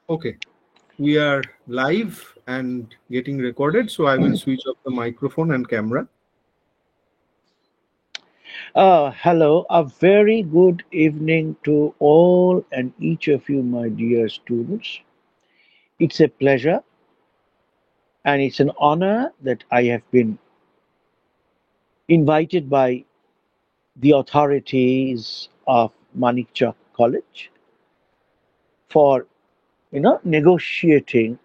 Okay, we are live and getting recorded, so I will switch off the microphone and camera. Hello, a very good evening to all and each of you, my dear students. It's a pleasure and it's an honor that I have been invited by the authorities of Manikchak College for negotiating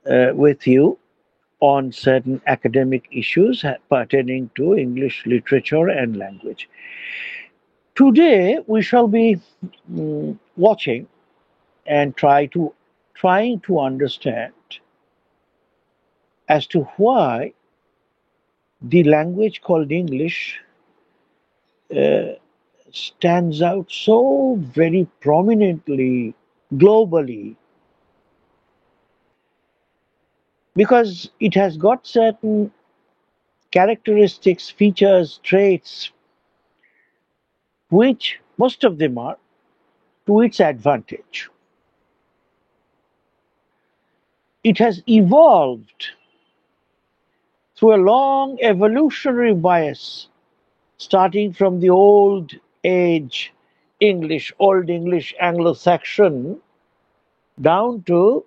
with you on certain academic issues pertaining to English literature and language. Today we shall be watching and trying to understand as to why the language called English stands out so very prominently globally, because it has got certain characteristics, features, traits, which most of them are to its advantage. It has evolved through a long evolutionary bias, starting from the old age English, Old English, Anglo Saxon, down to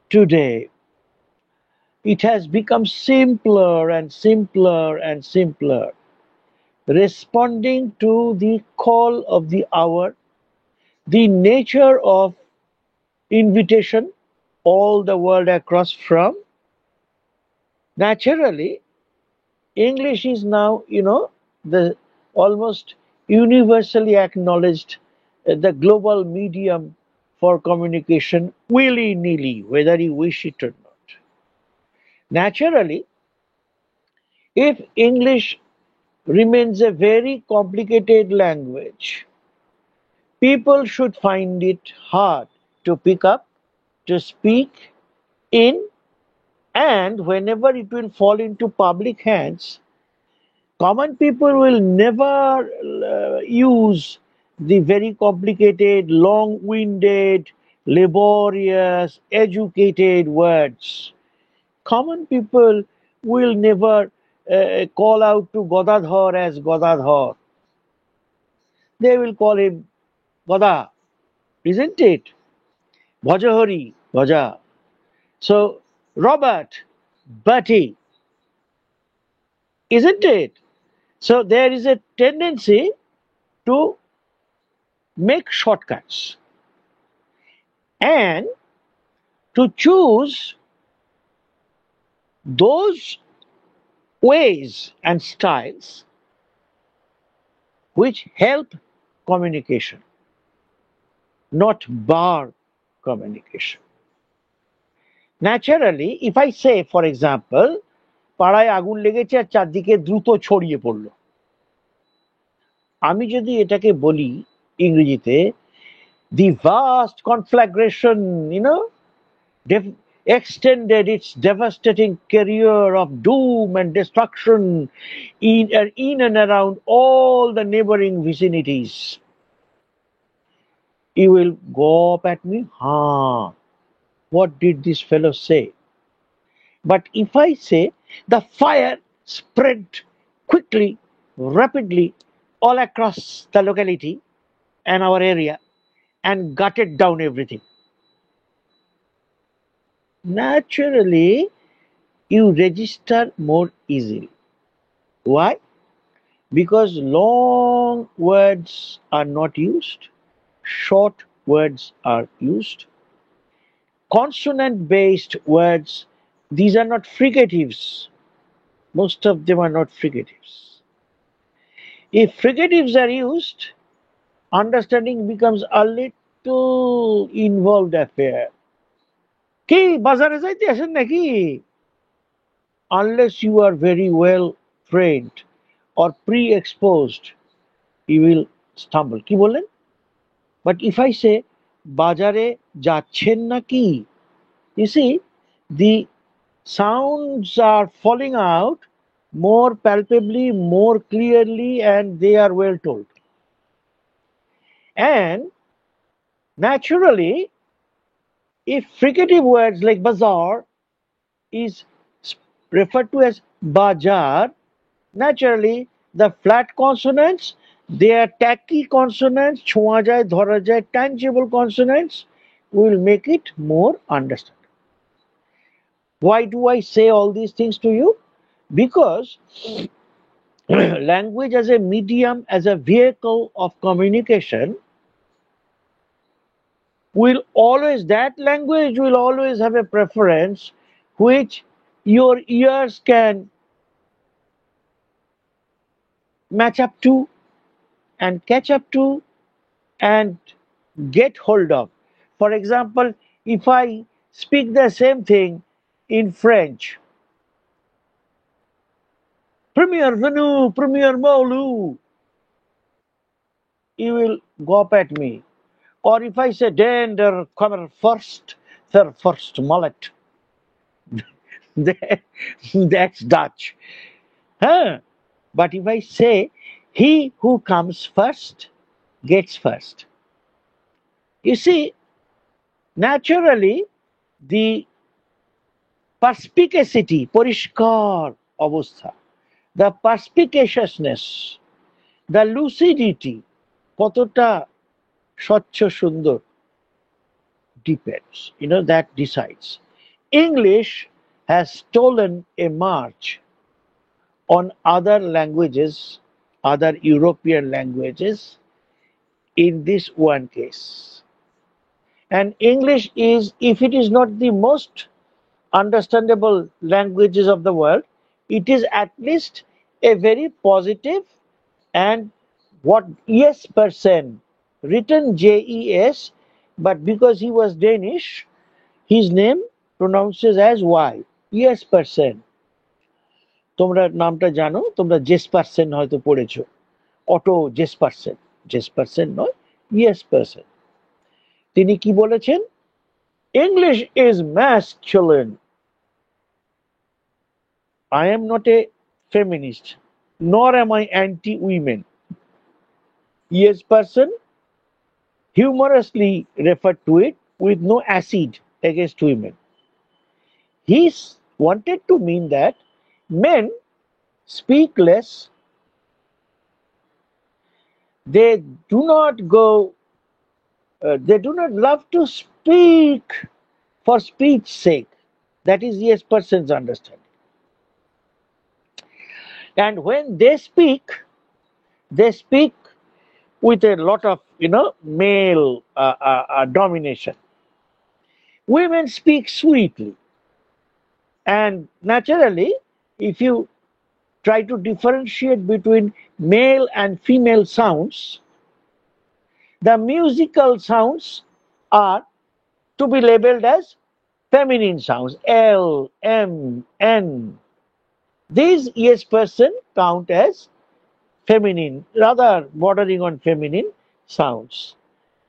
today. It has become simpler and simpler and simpler, responding to the call of the hour, the nature of invitation all the world across from. Naturally, English is now, the almost universally acknowledged the global medium for communication willy nilly, whether you wish it or not. Naturally, if English remains a very complicated language, people should find it hard to pick up, to speak in, and whenever it will fall into public hands, common people will never use the very complicated, long winded, laborious, educated words. Common people will never call out to Godadhar as Godadhar. They will call him Goda, isn't it? Bhajahari, Bhaja. So, Robert, Bertie, isn't it? So, there is a tendency to make shortcuts and to choose those ways and styles which help communication, not bar communication. Naturally, if I say, for example, পাড়ায় আগুন লেগেছে আর চারদিকে দ্রুত ছড়িয়ে পড়লো, আমি যদি এটাকে বলি ইংরেজিতে, the vast conflagration, extended its devastating career of doom and destruction in and around all the neighboring vicinities. You will go up at me, what did this fellow say? But if I say the fire spread quickly, rapidly, all across the locality and our area and gutted down everything, naturally you register more easily. Why? Because long words are not used, short words are used. Consonant based words, these are not fricatives. Most of them are not fricatives. If fricatives are used, understanding becomes a little involved affair. কি বাজারে যাইতে আসেন নাকি? Unless you are very well trained or pre-exposed, you will stumble. কি বললেন? But if I say বাজারে যাচ্ছেন নাকি, you see, the sounds are falling out more palpably, more clearly, and they are well told. And naturally, If fricative words like bazaar is referred to as bajar, naturally the flat consonants, they are tacky consonants, ছোঁয়া যায়, ধরা যায়, tangible consonants will make it more understandable. Why do I say all these things to you? Because language as a medium, as a vehicle of communication, that language will always have a preference which your ears can match up to and catch up to and get hold of. For example, if I speak the same thing in French, Premier Venu, Premier Molu, you will gawp at me. Or if I say Den der Kommer first, der first mullet, that's Dutch. Huh? But if I say he who comes first gets first, you see, naturally the perspicacity, পরিষ্কার অবস্থা, the perspicaciousness, the lucidity, কতটা স্বচ্ছ সুন্দর depends, that decides. English has stolen a march on other languages, other European languages, in this one case. And English is, if it is not the most understandable languages of the world, it is at least a very positive, and what yes person, written JES, but because he was Danish, his name pronounces as Y, yes person. তোমরা নামটা জানো, তোমরা জেসপারসেন হয়তো পড়েছো, auto জেসপারসেন নয়, yes person. তিনি কি বলেছেন? English is masculine. I am not a feminist, nor am I anti-women. Yes person humorously referred to it with no acid against women. He wanted to mean that men speak less, they do not love to speak for speech's sake. That is yes person's understanding. And when they speak with a lot of male domination. Women speak sweetly, and naturally, if you try to differentiate between male and female sounds, the musical sounds are to be labeled as feminine sounds, L, M, N. These yes person count as feminine, rather bordering on feminine sounds.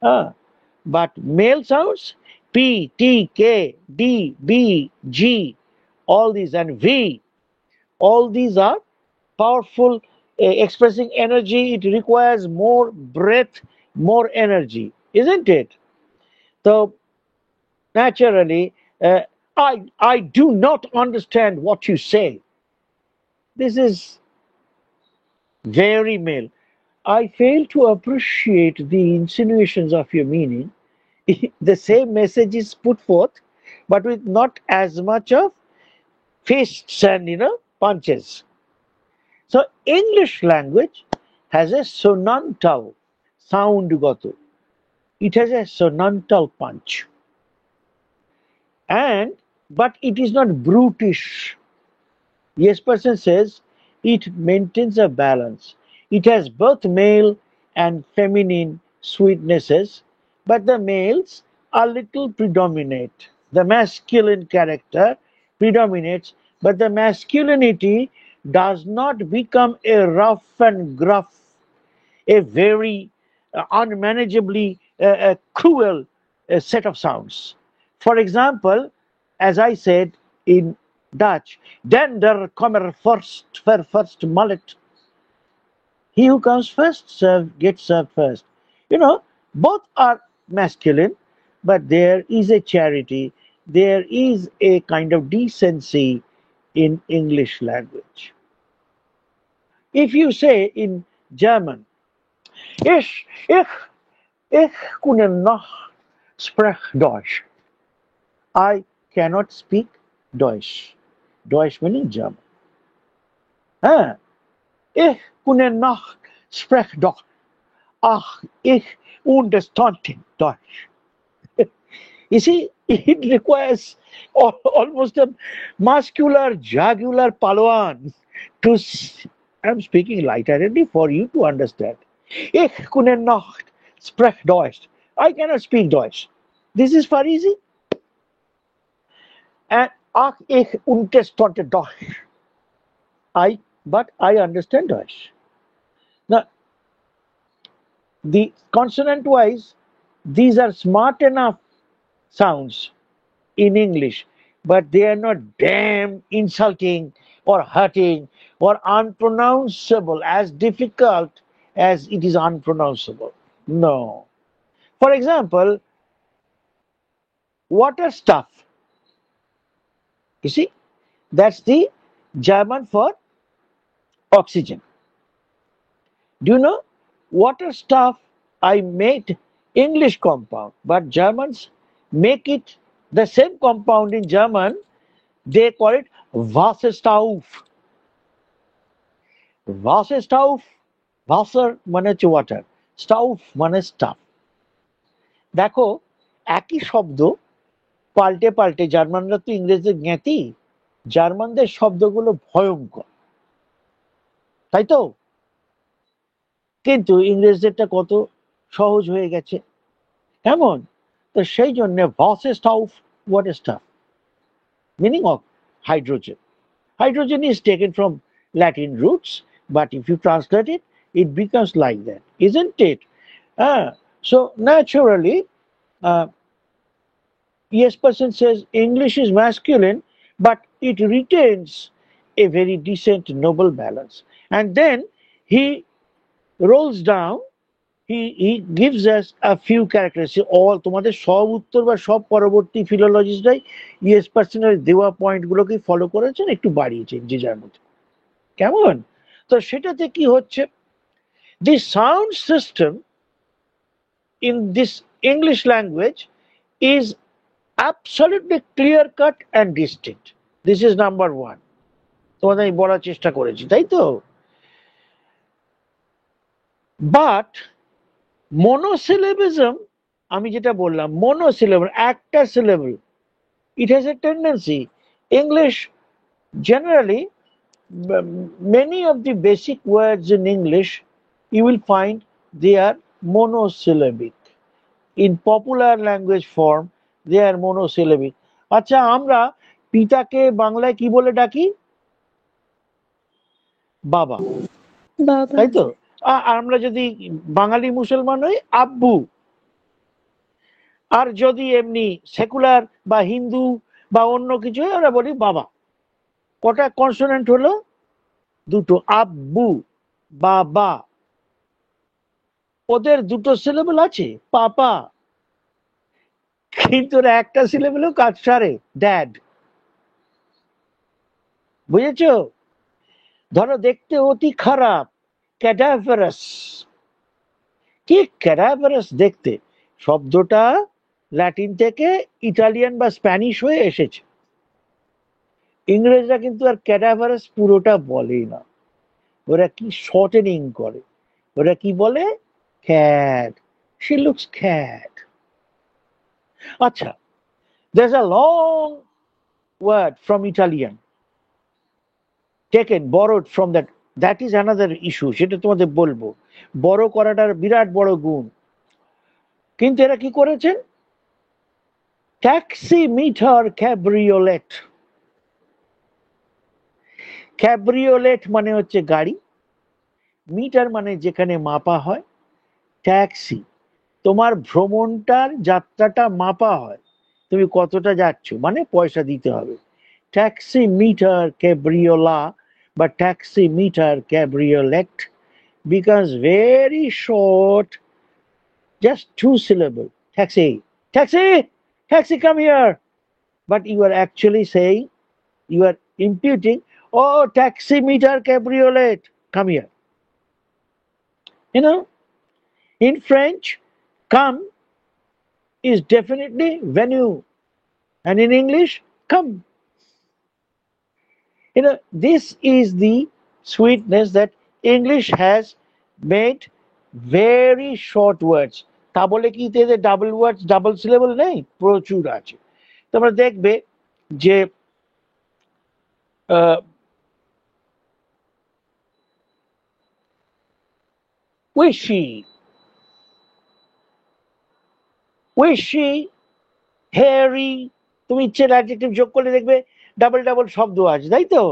But male sounds, P, T, K, D, B, G, all these, and V, all these are powerful, expressing energy. It requires more breath, more energy, isn't it? So naturally, I do not understand what you say. This is very male. I fail to appreciate the insinuations of your meaning. The same message is put forth, but with not as much of fists and punches. So English language has a sonantal sound goto. It has a sonantal punch. But it is not brutish. Yes person says it maintains a balance. It has both male and feminine sweetnesses, but the males are little predominate. The masculine character predominates, but the masculinity does not become a rough and gruff, a very unmanageably cruel set of sounds. For example, as I said in Dutch, Den der kommer first mullet. He who comes first gets served first. Both are masculine, but there is a charity, there is a kind of decency in English language. If you say in German, ich, ich kunne noch sprech Deutsch. I cannot speak Deutsch. Deutsch meaning German. Ah, ich kunne noch sprech Deutsch. Ach, ich understand Deutsch. You see, it requires almost a muscular, jugular Paloan to. I'm speaking lightheartedly for you to understand. Ich kunne noch sprech Deutsch. I cannot speak Deutsch. This is for easy. And ach, ich unterstand Deutsch. But I understand Deutsch. Now, the consonant wise, these are smart enough sounds in English, but they are not damn insulting or hurting or unpronounceable, as difficult as it is unpronounceable. No. For example, water stuff. You see, that's the German for oxygen. Do you know? Water stuff, I made English compound, but Germans make it the same compound in German. They call it Wasserstoff. Wasserstoff, Wasser মানে হচ্ছে water, স্টাউফ মানে staff. দেখো, একই শব্দ পাল্টে পাল্টে, জার্মানরা তো ইংরেজদের জ্ঞাতি, জার্মানদের শব্দগুলো ভয়ঙ্কর, তাই তো? কিন্তু ইংরেজদেরটা কত সহজ হয়ে গেছে, কেমন? তো সেই জন্য Wasserstoff, water stuff, meaning of hydrogen. Hydrogen is taken from Latin roots, but if you translate it, it becomes like that, isn't it? So naturally, yes, person says English is masculine, but it retains a very decent, noble balance. And then he rolls down, he gives us a few characteristics. All তোমাদের সব উত্তর বা সব পরবর্তী ফিলোলজিস্টরাই yes পার্সনের দেওয়া পয়েন্টগুলোকে follow করেছেন, একটু বাড়িয়েছেন যে যার মধ্যে, কেমন? তো সেটাতে কি হচ্ছে, the sound system in this English language is absolutely clear cut and distinct. This is number one. তোমাদের আমি বলার চেষ্টা করেছি, তাই তো? বাট monosyllabism, আমি যেটা বললাম, monosyllable, একটা syllable, it has a tendency. English generally, many of the basic words in English, you will find they are monosyllabic. In popular language form, they are monosyllabic. আচ্ছা, আমরা পিতাকে বাংলায় কি বলে ডাকি? বাবা, তাই তো? আমরা যদি বাঙালি মুসলমান হই, আব্বু। আর যদি এমনি সেকুলার বা হিন্দু বা অন্য কিছু হয়, আমরা বলি বাবা। কটা কনসোনেন্ট হলো? দুটো, আব্বু, বাবা। ওদের দুটো সিলেবল আছে, পাপা, কিন্তু একটা সিলেবলও কাজ সারে, ড্যাড। বুঝেছ? ধরো দেখতে অতি খারাপ, ক্যাডাভারাস। কি ক্যাডাভারাস দেখতে? শব্দটা ল্যাটিন থেকে ইটালিয়ান বা স্প্যানিশ হয়ে এসেছে। ইংরেজরা কিন্তু আর ক্যাডাভারাস পুরোটা বলেই না, ওরা কি শর্টেনিং করে, ওরা কি বলে? Cat, she looks cat. আচ্ছা, there's a long word from Italian taken, borrowed from that is another issue, সেটা তোমাদের বলবো। বড় করাটার বিরাট বড় গুণ, কিন্তু এরা কি করেছেন? Taxi meter cabriolet. ক্যাব্রিওলেট মানে হচ্ছে গাড়ি, মিটার মানে যেখানে মাপা হয়, ট্যাক্সি তোমার ভ্রমণটার যাত্রাটা মাপা হয়, তুমি কতটা যাচ্ছ, মানে পয়সা দিতে হবে। ট্যাক্সি মিটার ক্যাব্রিওলা বা taxi meter cabriolet becomes very short, just two syllable, taxi, Taxi, taxi, come here. But you are actually saying, you are imputing, oh, taxi meter cabriolet, come here. You know, in French, come is definitely venue. And in English, come. You know, this is the sweetness that English has made very short words. তা বলে কি এতে double ওয়ার্ডস double syllable নেই? প্রচুর আছে। তোমরা দেখবে যে উইশি, উইশি, হ্যারি, তুমি ইচ্ছের অ্যাডজেক্টিভ যোগ করলে দেখবে ডাবল ডাবল শব্দ আছে, তাই তো?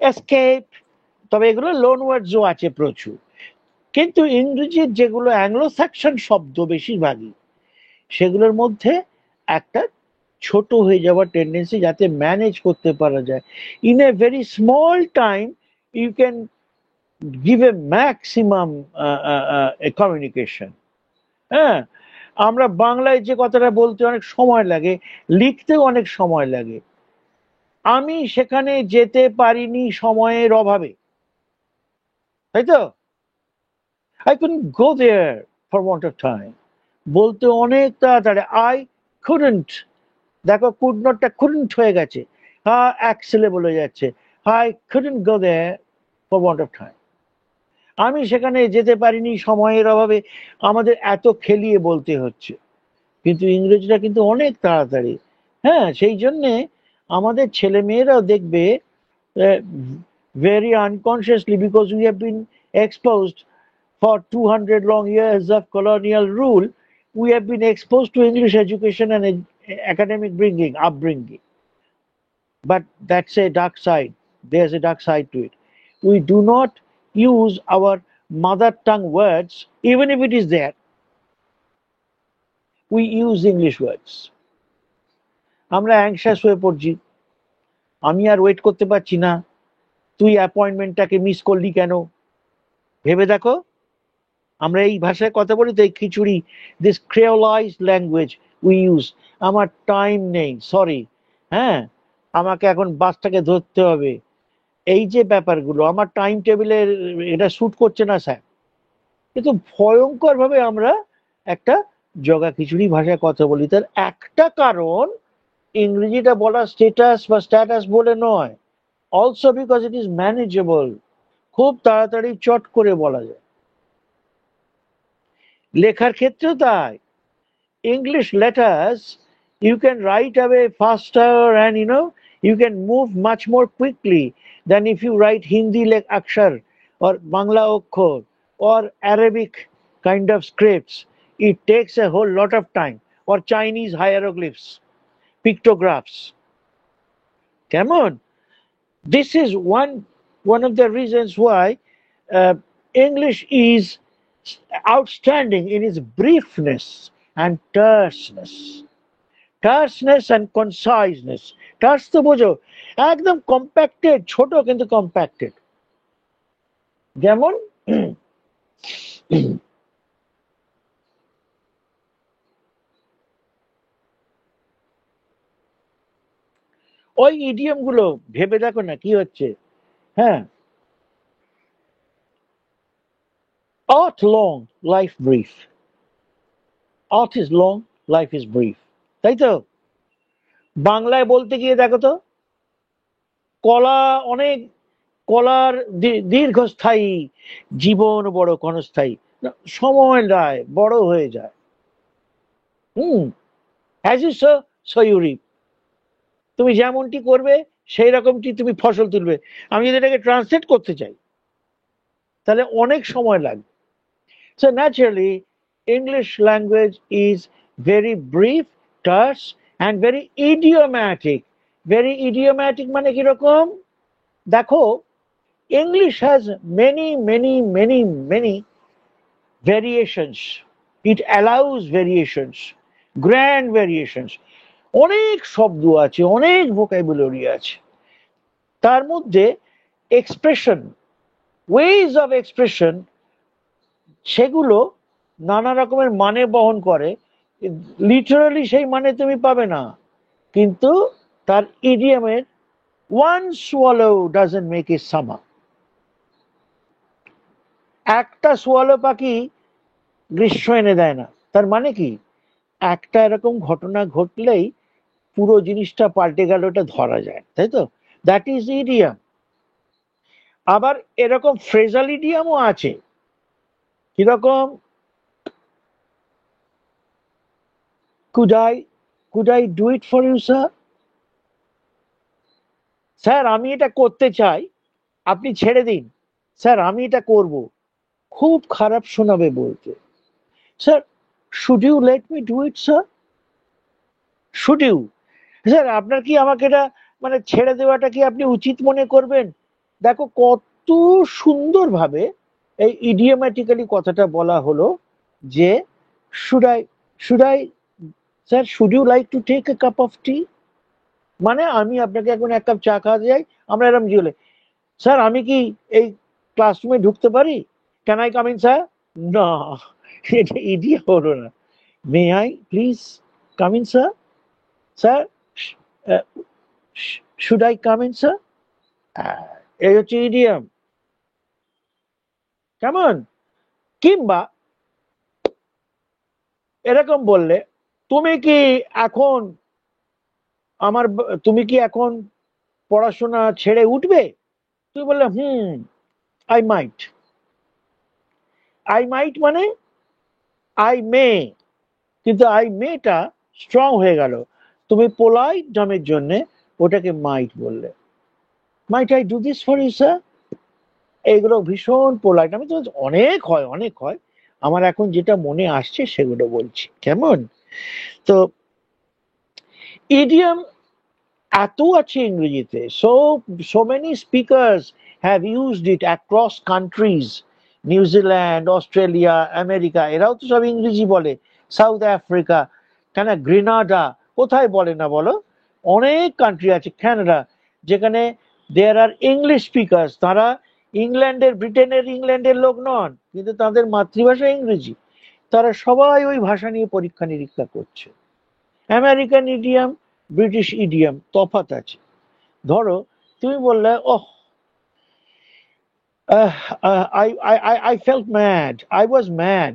এসকেপ, তবে এগুলো লোন ওয়ার্ডসও আছে প্রচুর। কিন্তু ইংরেজির যেগুলো অ্যাংলো স্যাকশন শব্দ বেশিরভাগই, সেগুলোর মধ্যে একটা ছোট হয়ে যাওয়ার টেন্ডেন্সি, যাতে ম্যানেজ করতে পারা যায়। In a very small time you can give a maximum communication. হ্যাঁ, আমরা বাংলায় যে কথাটা বলতে অনেক সময় লাগে, লিখতেও অনেক সময় লাগে। আমি সেখানে যেতে পারিনি সময়ের অভাবে, তাই তো? I couldn't go there for want of time. বলতে অনেক তাড়াতাড়ি, I couldn't, দেখো কুড নটটা couldn't হয়ে গেছে, হ্যাঁ এক সিলেবল হয়ে যাচ্ছে, I couldn't go there for want of time. আমি সেখানে যেতে পারিনি সময়ের অভাবে, আমাদের এত খেলিয়ে বলতে হচ্ছে। কিন্তু ইংরেজিটা কিন্তু অনেক তাড়াতাড়ি। হ্যাঁ, সেই জন্যে আমাদের ছেলে মেয়েরাও দেখবে very unconsciously, because we have been exposed for 200 long years of colonial rule, we have been exposed to English education and academic upbringing. But that's a dark side. There's a dark side to it. We do not use our mother tongue words, even if it is there. We use English words. আমরা anxious হয়ে পড়ছি, আমি আর wait করতে পারছি না, তুই অ্যাপয়েন্টমেন্টটাকে miss করলি কেন? ভেবে দেখো, আমরা এই ভাষায় কথা বলি তো, এই খিচুড়ি, দিস ক্রিওলাইজড ল্যাঙ্গুয়েজ উই ইউজ। আমার টাইম নেই, সরি, হ্যাঁ আমাকে এখন বাসটাকে ধরতে হবে, এই যে ব্যাপারগুলো আমার টাইম টেবিলে এটা শ্যুট করছে না স্যার। কিন্তু ভয়ঙ্কর ভাবে আমরা একটা জগা খিচুড়ি ভাষায় কথা বলি। তার একটা কারণ, ইংরেজিটা বলা স্টেটাস বা স্ট্যাটাস বলে নয়, also because it is manageable, খুব তাড়াতাড়ি চট করে বলা যায়। লেখার ক্ষেত্রেও তাই, English letters you can write away faster, and you can move much more quickly than if you write Hindi like akshar or Bangla okkhor or Arabic kind of scripts. It takes a whole lot of time, or Chinese hieroglyphs, pictographs. Come on, this is one of the reasons why English is outstanding in its briefness and terseness. Terseness and conciseness. Terse তো বোঝো, একদম compacted, ছোট কিন্তু compacted. যেমন ওই idiom গুলো ভেবে দেখো না কি হচ্ছে। হ্যাঁ, art long, life brief. Art is long, life is brief. তাই তো? বাংলায় বলতে গিয়ে দেখো তো, কলা অনেক, কলার দীর্ঘস্থায়ী, জীবন বড় ক্ষণস্থায়ী, সময় যায়, বড় হয়ে যায়। As you sow so you reap, তুমি যেমনটি করবে সেই রকমটি তুমি ফসল তুলবে। আমি যদি এটাকে ট্রান্সলেট করতে চাই তাহলে অনেক সময় লাগবে। So naturally English language is very brief, terse and very idiomatic. Very idiomatic মানে কিরকম? দেখো, English has many variations. It allows variations, grand variations. অনেক শব্দ আছে, অনেক ভোকাবুলারি আছে। তার মধ্যে এক্সপ্রেশন, ওয়েজ অফ এক্সপ্রেশন, সেগুলো নানা রকমের মানে বহন করে। লিটারালি সেই মানে তুমি পাবে না, কিন্তু তার ইডিয়ামের one swallow doesn't make a summer. একটা সোয়ালো পাখি গ্রীষ্ম এনে দেয় না। তার মানে কি, একটা এরকম ঘটনা ঘটলেই পুরো জিনিসটা পাল্টে গেল, ওটা ধরা যায়, তাই তো? That is idiom. আবার এরকম ফ্রেজাল ইডিয়ামও আছে। কিরকম? Could I do it for you sir? Sir আমি এটা করতে চাই, আপনি ছেড়ে দিন। স্যার আমি এটা করব। খুব খারাপ শোনাবে বলতে। Sir should you let me do it sir? Should you? Sir আপনার কি আমাকে এটা মানে ছেড়ে দেওয়াটা কি আপনি উচিত মনে করবেন? দেখো কত সুন্দরভাবে এই ইডিওম্যাটিক্যালি কথাটা বলা হলো যে should I, should I, sir should you like to take a cup of tea? মানে আমি আপনাকে এখন এক কাপ চা খাওয়াতে যাই, আমরা এরকম কি হলে, স্যার আমি কি এই ক্লাসরুমে ঢুকতে পারি? Can I come in sir? না, এটা ইডিয়া হলো না। May I please come in sir? Sir should I come in sir? এই হচ্ছে ইডিয়াম। কেমন? কিংবা এরকম বললে, তুমি কি এখন তুমি কি এখন পড়াশোনা ছেড়ে উঠবে? তুমি বললে আই মাইট। আই মাইট মানে আই মে, কিন্তু আই মেটা স্ট্রং হয়ে গেল। তুমি পোলাইট নামের জন্য ওটাকে মাইট বললে। Might I do this for you sir? এইগুলো ভীষণ পোলাইট। আমি তো অনেক হয়, অনেক হয়, আমার এখন যেটা মনে আসছে সেগুলো বলছি। কেমন? তো ইডিয়াম এত আছে ইংরেজিতে, so many speakers have used it across countries. New Zealand, Australia, America, এরাও তো সব ইংরেজি বলে। সাউথ আফ্রিকা, কেন গ্রেনাডা, কোথায় বলে না বলো? অনেক কান্ট্রি আছে, কানাডা, যেখানে দেয়ার আর ইংলিশ স্পিকার্স। তারা ইংল্যান্ডের লোক নন, কিন্তু তাদের মাতৃভাষা ইংরেজি। তারা সবাই ওই ভাষা নিয়ে পরীক্ষা নিরীক্ষা করছে। আমেরিকান ইডিয়াম, ব্রিটিশ ইডিয়াম, তফাৎ আছে। ধরো তুমি বললে, oh I felt mad, I was mad.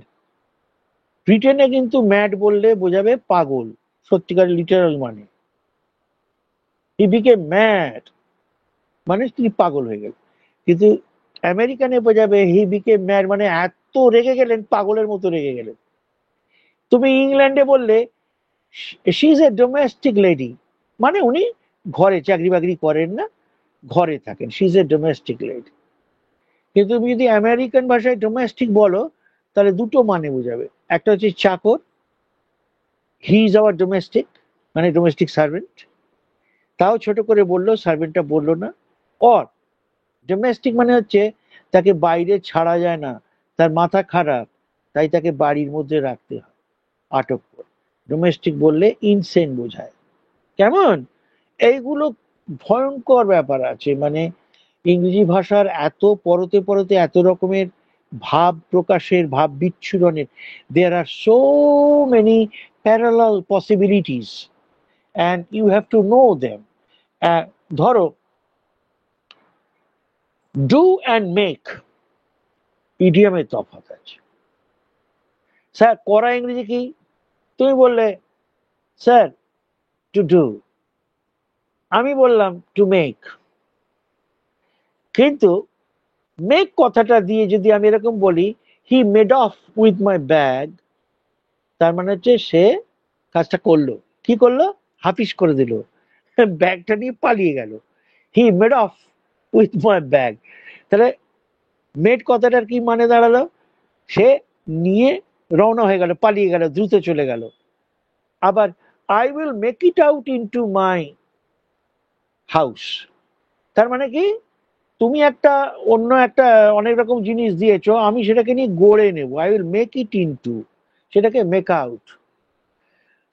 ব্রিটেনে কিন্তু ম্যাড বললে বোঝাবে পাগল, সত্যিকার লিটারাল মানে। হি বিকেম ম্যাড মানে তিনি পাগল হয়ে গেল। কিন্তু আমেরিকানে বোঝাবে হি বিকেম ম্যাড মানে এত রেগে গেলেন, পাগলের মতো রেগে গেলেন। তুমি ইংল্যান্ডে বললে she is a domestic lady, মানে উনি ঘরে চাকরি বাকরি করেন না, ঘরে থাকেন, she is a domestic lady. কিন্তু তুমি যদি আমেরিকান ভাষায় ডোমেস্টিক বলো, তাহলে দুটো মানে বোঝাবে। একটা হচ্ছে চাকর, হি ইজ আওয়ার ডোমেস্টিক, মানে ডোমেস্টিক সার্ভেন্ট। তাও ছোট করে বললো, সার্ভেন্টটা বললো না। অর ডোমেস্টিক মানে হচ্ছে তাকে বাইরে ছাড়া যায় না, তার মাথা খারাপ, তাই তাকে বাড়ির মধ্যে রাখতে হয় আটক করে। ডোমেস্টিক বললে ইনসেন বোঝায়। কেমন? এইগুলো ভয়ঙ্কর ব্যাপার আছে। মানে ইংরেজি ভাষার এত পরতে পরতে এত রকমের ভাব প্রকাশের, ভাব বিচ্ছুরণের, there are so many parallel possibilities and you have to know them. ধরো ডু অ্যান্ড মেক, ইডিয়ামের তফাৎ আছে। স্যার করা ইংরেজি কি? তুমি বললে স্যার টু ডু, আমি বললাম টু মেক। কিন্তু মেক কথাটা দিয়ে যদি আমি এরকম বলি, he made of with my bag, তার মানে হচ্ছে সে কাজটা করলো। কি করলো? হাফিস করে দিল, ব্যাগটা নিয়ে পালিয়ে গেল। He made of with my bag. তাহলে মেড কথাটার কি মানে দাঁড়ালো? সে নিয়ে রওনা হয়ে গেল, পালিয়ে গেল, দ্রুত চলে গেল। আবার I will make it out into my house, তার মানে কি, তুমি একটা অন্য একটা অনেক রকম জিনিস দিয়েছো, আমি সেটাকে নিয়ে গড়ে নেব। I will make it into, সেটাকে মেক আউট।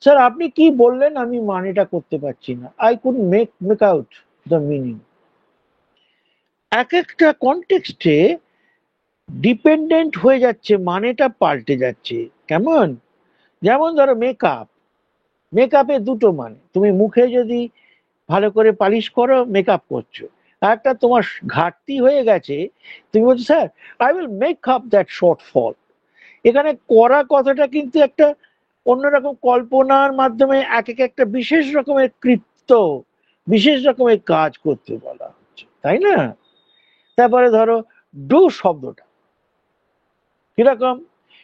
স্যার আপনি কি বললেন আমি মানেটা করতে পারছি না, I could make out the meaning. এক একটা কনটেক্সটে ডিপেন্ডেন্ট হয়ে যাচ্ছে, মানেটা পাল্টে যাচ্ছে। কেমন? যেমন ধরো মেকআপ, মেকআপে দুটো মানে, তুমি মুখে যদি ভালো করে পালিশ করো মেকআপ করছো, আর একটা তোমার ঘাটতি হয়ে গেছে, তুমি বলছো sir I will make up that shortfall. এখানে করা কথাটা কিন্তু একটা অন্যরকম কল্পনার মাধ্যমে এক এক একটা বিশেষ রকমের কৃত্য, বিশেষ রকমের কাজ করতে বলা হচ্ছে, তাই না? তারপরে ধরো ডু শব্দটা কিরকম,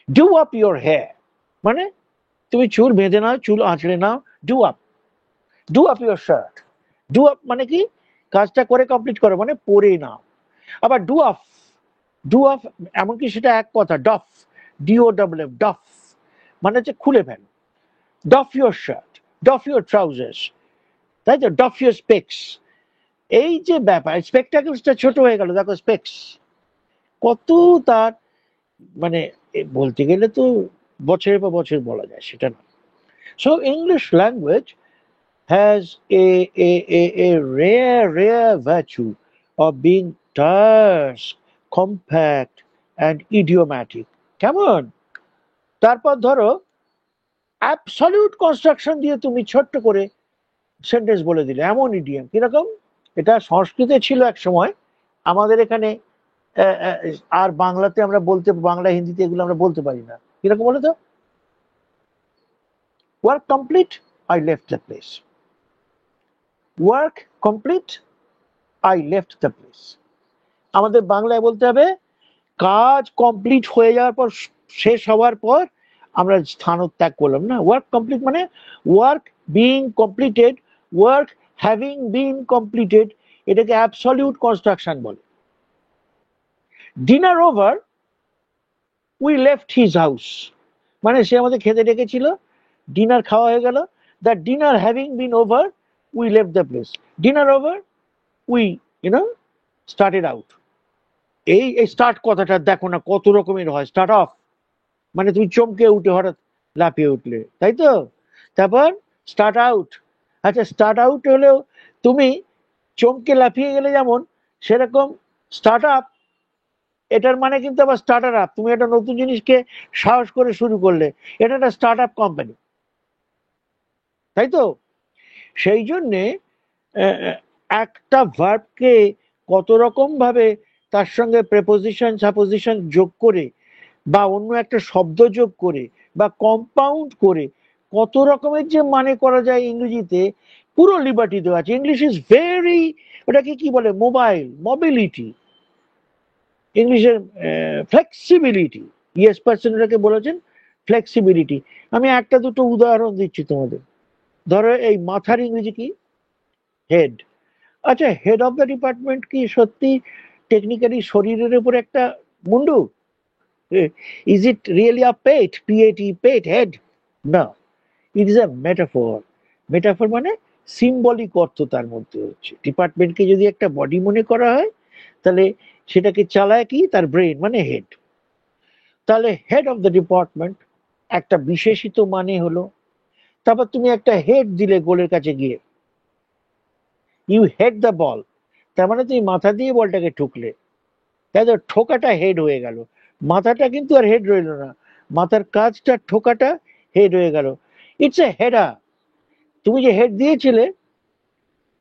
ডু আপ ইউর হেয়ার, মানে তুমি চুল বেঁধে নাও, চুল আঁচড়ে নাও, do up, do up your shirt, do up মানে কি কাজটা করে কমপ্লিট করো, মানে পরে নাও। আবার ডু আফ, ডু আফ এমনকি সেটা এক কথা, ডফ, ডিও ডাবল এফ, ডফ মানে হচ্ছে খুলে fail, ডফ your shirt, ডফ your trousers, তাই তো, ডফ ইউর স্পেক্স। এই যে ব্যাপার, স্পেকটাকেলসটা ছোট হয়ে গেল, দেখো স্পেক্স কত তার মানে বলতে গেলে তো বছরের পর বছর বলা যায়, সেটা না। So English language has a rare virtue of being terse, compact and idiomatic. কেমন? তারপর ধরো অ্যাবসলিউট কনস্ট্রাকশন দিয়ে তুমি ছোট্ট করে সেন্টেন্স বলে দিলে, এমন ইডিয়াম কিরকম, এটা সংস্কৃতে ছিল এক সময়, আমাদের এখানে আর বাংলাতে আমরা বলতে, বাংলা হিন্দিতে এগুলো আমরা বলতে পারি না। কিরকম বলে তো, work complete, I left the place, work complete, I left the place. আমাদের বাংলায় বলতে হবে কাজ কমপ্লিট হয়ে যাওয়ার পর, শেষ হওয়ার পর আমরা স্থানত্যাগ করলাম না। ওয়ার্ক কমপ্লিট মানে work being completed, work having been completed, এটাকে অ্যাবসলিউট কনস্ট্রাকশন বলে। Dinner over, we left his house, মানে সে আমাদের খেতে ডেকেছিল, ডিনার খাওয়া হয়ে গেল, the dinner having been over, we left the place, dinner over, we started out. এই স্টার্ট কথাটা দেখো না কত রকমের হয়, স্টার্ট অফ মানে তুমি চমকে উঠে হঠাৎ লাফিয়ে উঠলে, তাই তো। তারপর স্টার্ট আউট, আচ্ছা স্টার্ট আউট হলেও তুমি চমকে লাফিয়ে গেলে যেমন, সেরকম স্টার্ট আপ, এটার মানে কিন্তু আবার স্টার্টার আপ, তুমি একটা নতুন জিনিসকে সাহস করে শুরু করলে, এটা একটা স্টার্ট আপ কোম্পানি, তাই তো। সেই জন্যে একটা ভার্বকে কত রকম ভাবে তার সঙ্গে প্রেপোজিশন সাপোজিশন যোগ করে, বা অন্য একটা শব্দ যোগ করে, বা কম্পাউন্ড করে কত রকমের যে মানে করা যায় ইংরেজিতে, পুরো লিবার্টি দেওয়া আছে। ইংলিশ ইজ ভেরি, ওটাকে কি বলে, মোবাইল, মোবিলিটি, ইংলিশের ফ্লেক্সিবিলিটি, ইয়েস পার্সন ওটাকে বলেছেন ফ্লেক্সিবিলিটি। আমি একটা দুটো উদাহরণ দিচ্ছি তোমাদের। ধরো এই মাথার ইংরেজি কি, হেড। আচ্ছা হেড অফ দ্য ডিপার্টমেন্ট কি সত্যি টেকনিক্যালি শরীরের উপর একটা মুন্ডু? Is it really a pet, P-A-T, pet, head? No, it is a metaphor. Metaphor মানে সিম্বলিক অর্থ তার মধ্যে হচ্ছে। ডিপার্টমেন্টকে যদি একটা বডি মনে করা হয়, তাহলে সেটাকে চালায় কি, তার ব্রেন, মানে হেড। তাহলে হেড অফ দ্য ডিপার্টমেন্ট একটা বিশেষিত মানে হলো। তারপর তুমি একটা হেড দিলে গোলের কাছে গিয়ে, ইউ হেড দ্য বল, তার মানে তুমি মাথা দিয়ে বলটাকে ঠুকলে, তাই তো, ঠোকাটা হেড হয়ে গেল, মাথাটা কিন্তু আর হেড রইল না, মাথার কাজটা ঠোকাটা হেড হয়ে গেল। ইটস এ হেডা, তুমি যে হেড দিয়েছিলে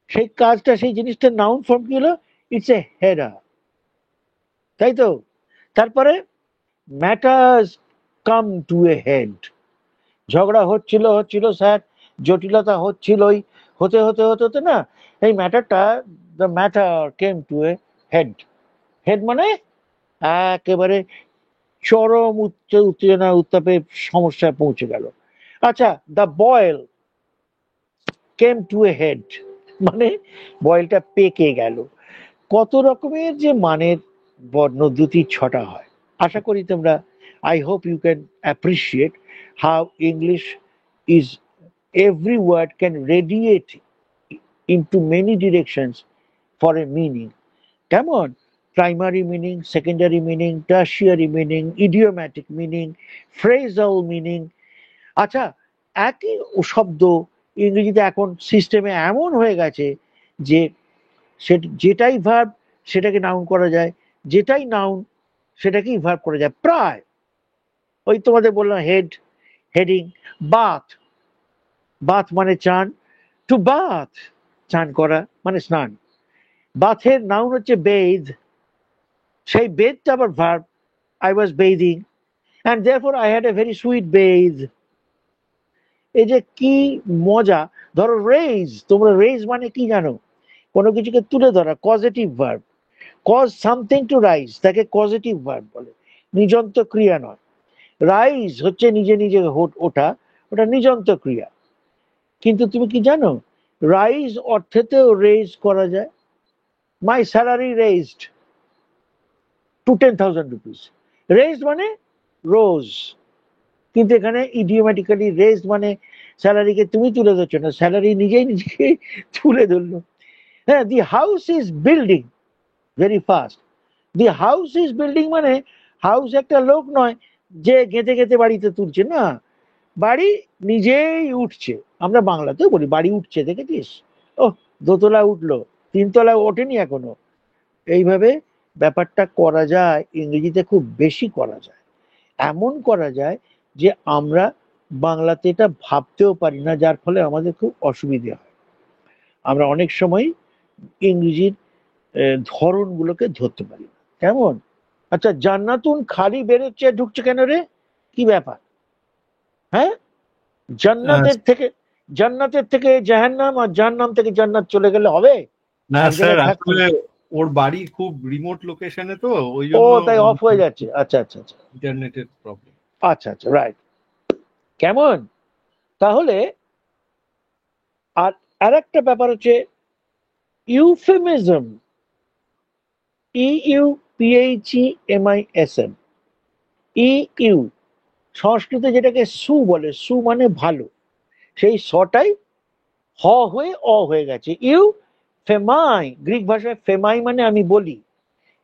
সেই কাজটা, সেই জিনিসটা নাউন ফর্ম কি হলো, ইটস এ হেডা, তাই তো। তারপরে matters come to a head, ঝগড়া হচ্ছিল হচ্ছিল স্যার, জটিলতা হচ্ছিলই, হতে হতে হতে হতে না, এই ম্যাটারটা, the matter came to a head. Head মানে একেবারে চরম উত্তেজনা উত্তাপে সমস্যায় পৌঁছে গেল। আচ্ছা the boil came to a head, মানে বয়েলটা পেকে গেল। কত রকমের যে মানের বর্ণ দুটি ছটা হয়। আশা করি তোমরা, I hope you can appreciate how English is, every word can radiate into many directions for a meaning. কেমন, primary meaning, secondary meaning, tertiary meaning, idiomatic meaning, phrasal meaning. আচ্ছা একই শব্দ ইংরেজিতে এখন সিস্টেমে এমন হয়ে গেছে যে যেটাই ভার্ব সেটাকে নাউন করা যায়, যেটাই নাউন সেটাকেই ভার্ব করা যায় প্রায়। ওই তোমাদের বললাম হেড, হেডিং বাথ, বাথ মানে চান, টু বাথ চান করা মানে স্নান, বাথের নাউন হচ্ছে বেদ, সেই বেদটা আবার verb, I was bathing and therefore I had a very sweet bathe. এই যে কি মজা। ধরো রেইজ, তোমরা রেইজ মানে কি জানো? কোনো কিছুকে তুলে ধরা, causative verb. Cause something to rise, তাকে কজেটিভ ভার্ব বলে, নিজন্ত ক্রিয়া নয়। রাইজ হচ্ছে নিজে নিজে ওঠা, ওটা নিজন্ত ক্রিয়া। কিন্তু তুমি কি জানো, রাইজ অর্থেতেও রেইজ করা যায়। My salary raised to 10,000 rupees। Raised মানে রোজ, কিন্তু এখানে ইডিওম্যাটিক্যালি রেজড মানে স্যালারিকে তুমি তুলে ধরছো না, স্যালারি নিজেই নিজেকে তুলে ধরলো। হ্যাঁ, the house is building very fast. The house is building মানে হাউস একটা লোক নয় যে গেঁথে গেঁথে বাড়িতে তুলছে, না, বাড়ি নিজেই উঠছে। আমরা বাংলাতেও বলি বাড়ি উঠছে, দেখেছিস, ও দোতলা উঠলো, তিনতলা ওঠেনি এখনো। এইভাবে ব্যাপারটা করা যায়, ইংরেজিতে খুব বেশি করা যায়। এমন করা যায় যে আমরা বাংলাতে এটা ভাবতেও পারি না, যার ফলে আমাদের খুব অসুবিধে হয়। আমরা অনেক সময় ইংরেজির ধরনগুলোকে ধরতে পারি না। কেমন? আচ্ছা, জান্নাতুন খালি বেরোচ্ছে ঢুকছে কেন রে? কি ব্যাপার? হ্যাঁ, জান্নাতের থেকে জাহান্নাম, আর জাহান্নাম থেকে জান্নাত চলে গেলে হবে? না এক স্যার, জায়গায় থাকতে। আসলে ওর বাড়ি খুব রিমোট লোকেশনে, তো ওই ও জন্য তাই অফ হয়ে যাচ্ছে। আচ্ছা আচ্ছা আচ্ছা ইন্টারনেটের প্রবলেম। আচ্ছা আচ্ছা, রাইট। কেমন? তাহলে আর একটা ব্যাপার হচ্ছে ইউফেমিজম, EUPHEMISM, ইউ, সংস্কৃতে যেটাকে সু বলে, সু মানে ভালো, সেই সটাই হ হয়ে অ হয়ে গেছে। ইউ ফেমাই, গ্রিক ভাষায় ফেমাই মানে আমি বলি,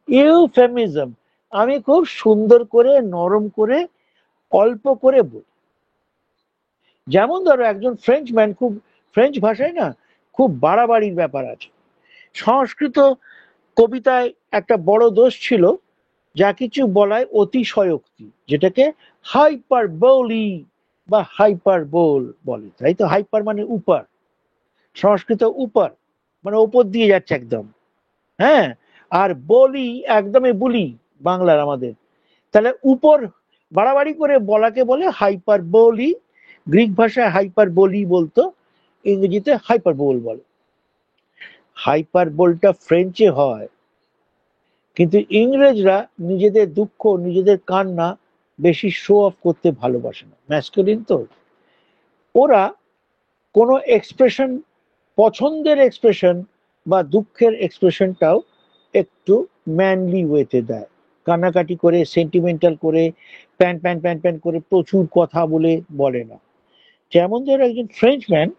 ইউফেমিজম আমি খুব সুন্দর করে, নরম করে, অল্প করে বলি। যেমন ধরো একজন ফ্রেঞ্চ ম্যান, খুব ফ্রেঞ্চ ভাষায় না খুব বাড়াবাড়ির ব্যাপার আছে। সংস্কৃত কবিতায় একটা বড় দোষ ছিল, যা কিছু বলায় অতিশয়োক্তি, যেটাকে হাইপারবোলি বা হাইপারবোল বলে, তাই তো। হাইপার মানে উপর, সংস্কৃত উপর মানে ওপর দিয়ে যাচ্ছে একদম, হ্যাঁ। আর বলি একদমই বুলি বাংলার আমাদের, তাহলে উপর বাড়াবাড়ি করে বলাকে বলে হাইপারবোলি। গ্রিক ভাষায় হাইপারবোলি বলতো, ইংরেজিতে হাইপারবোল বলে। হাইপারবোলটা ফ্রেঞ্চে হয়, কিন্তু ইংরেজরা নিজেদের দুঃখ, নিজেদের কান্না বেশি শো অফ করতে ভালোবাসে না, ম্যাসকুলিন তো। ওরা কোনো এক্সপ্রেশন, পছন্দের এক্সপ্রেশন বা দুঃখের এক্সপ্রেশনটাও একটু ম্যানলি ওয়েতে দেয়, কান্নাকাটি করে, সেন্টিমেন্টাল করে, প্যান প্যান প্যান প্যান করে প্রচুর কথা বলে না। যেমন ধরো একজন ফ্রেঞ্চম্যান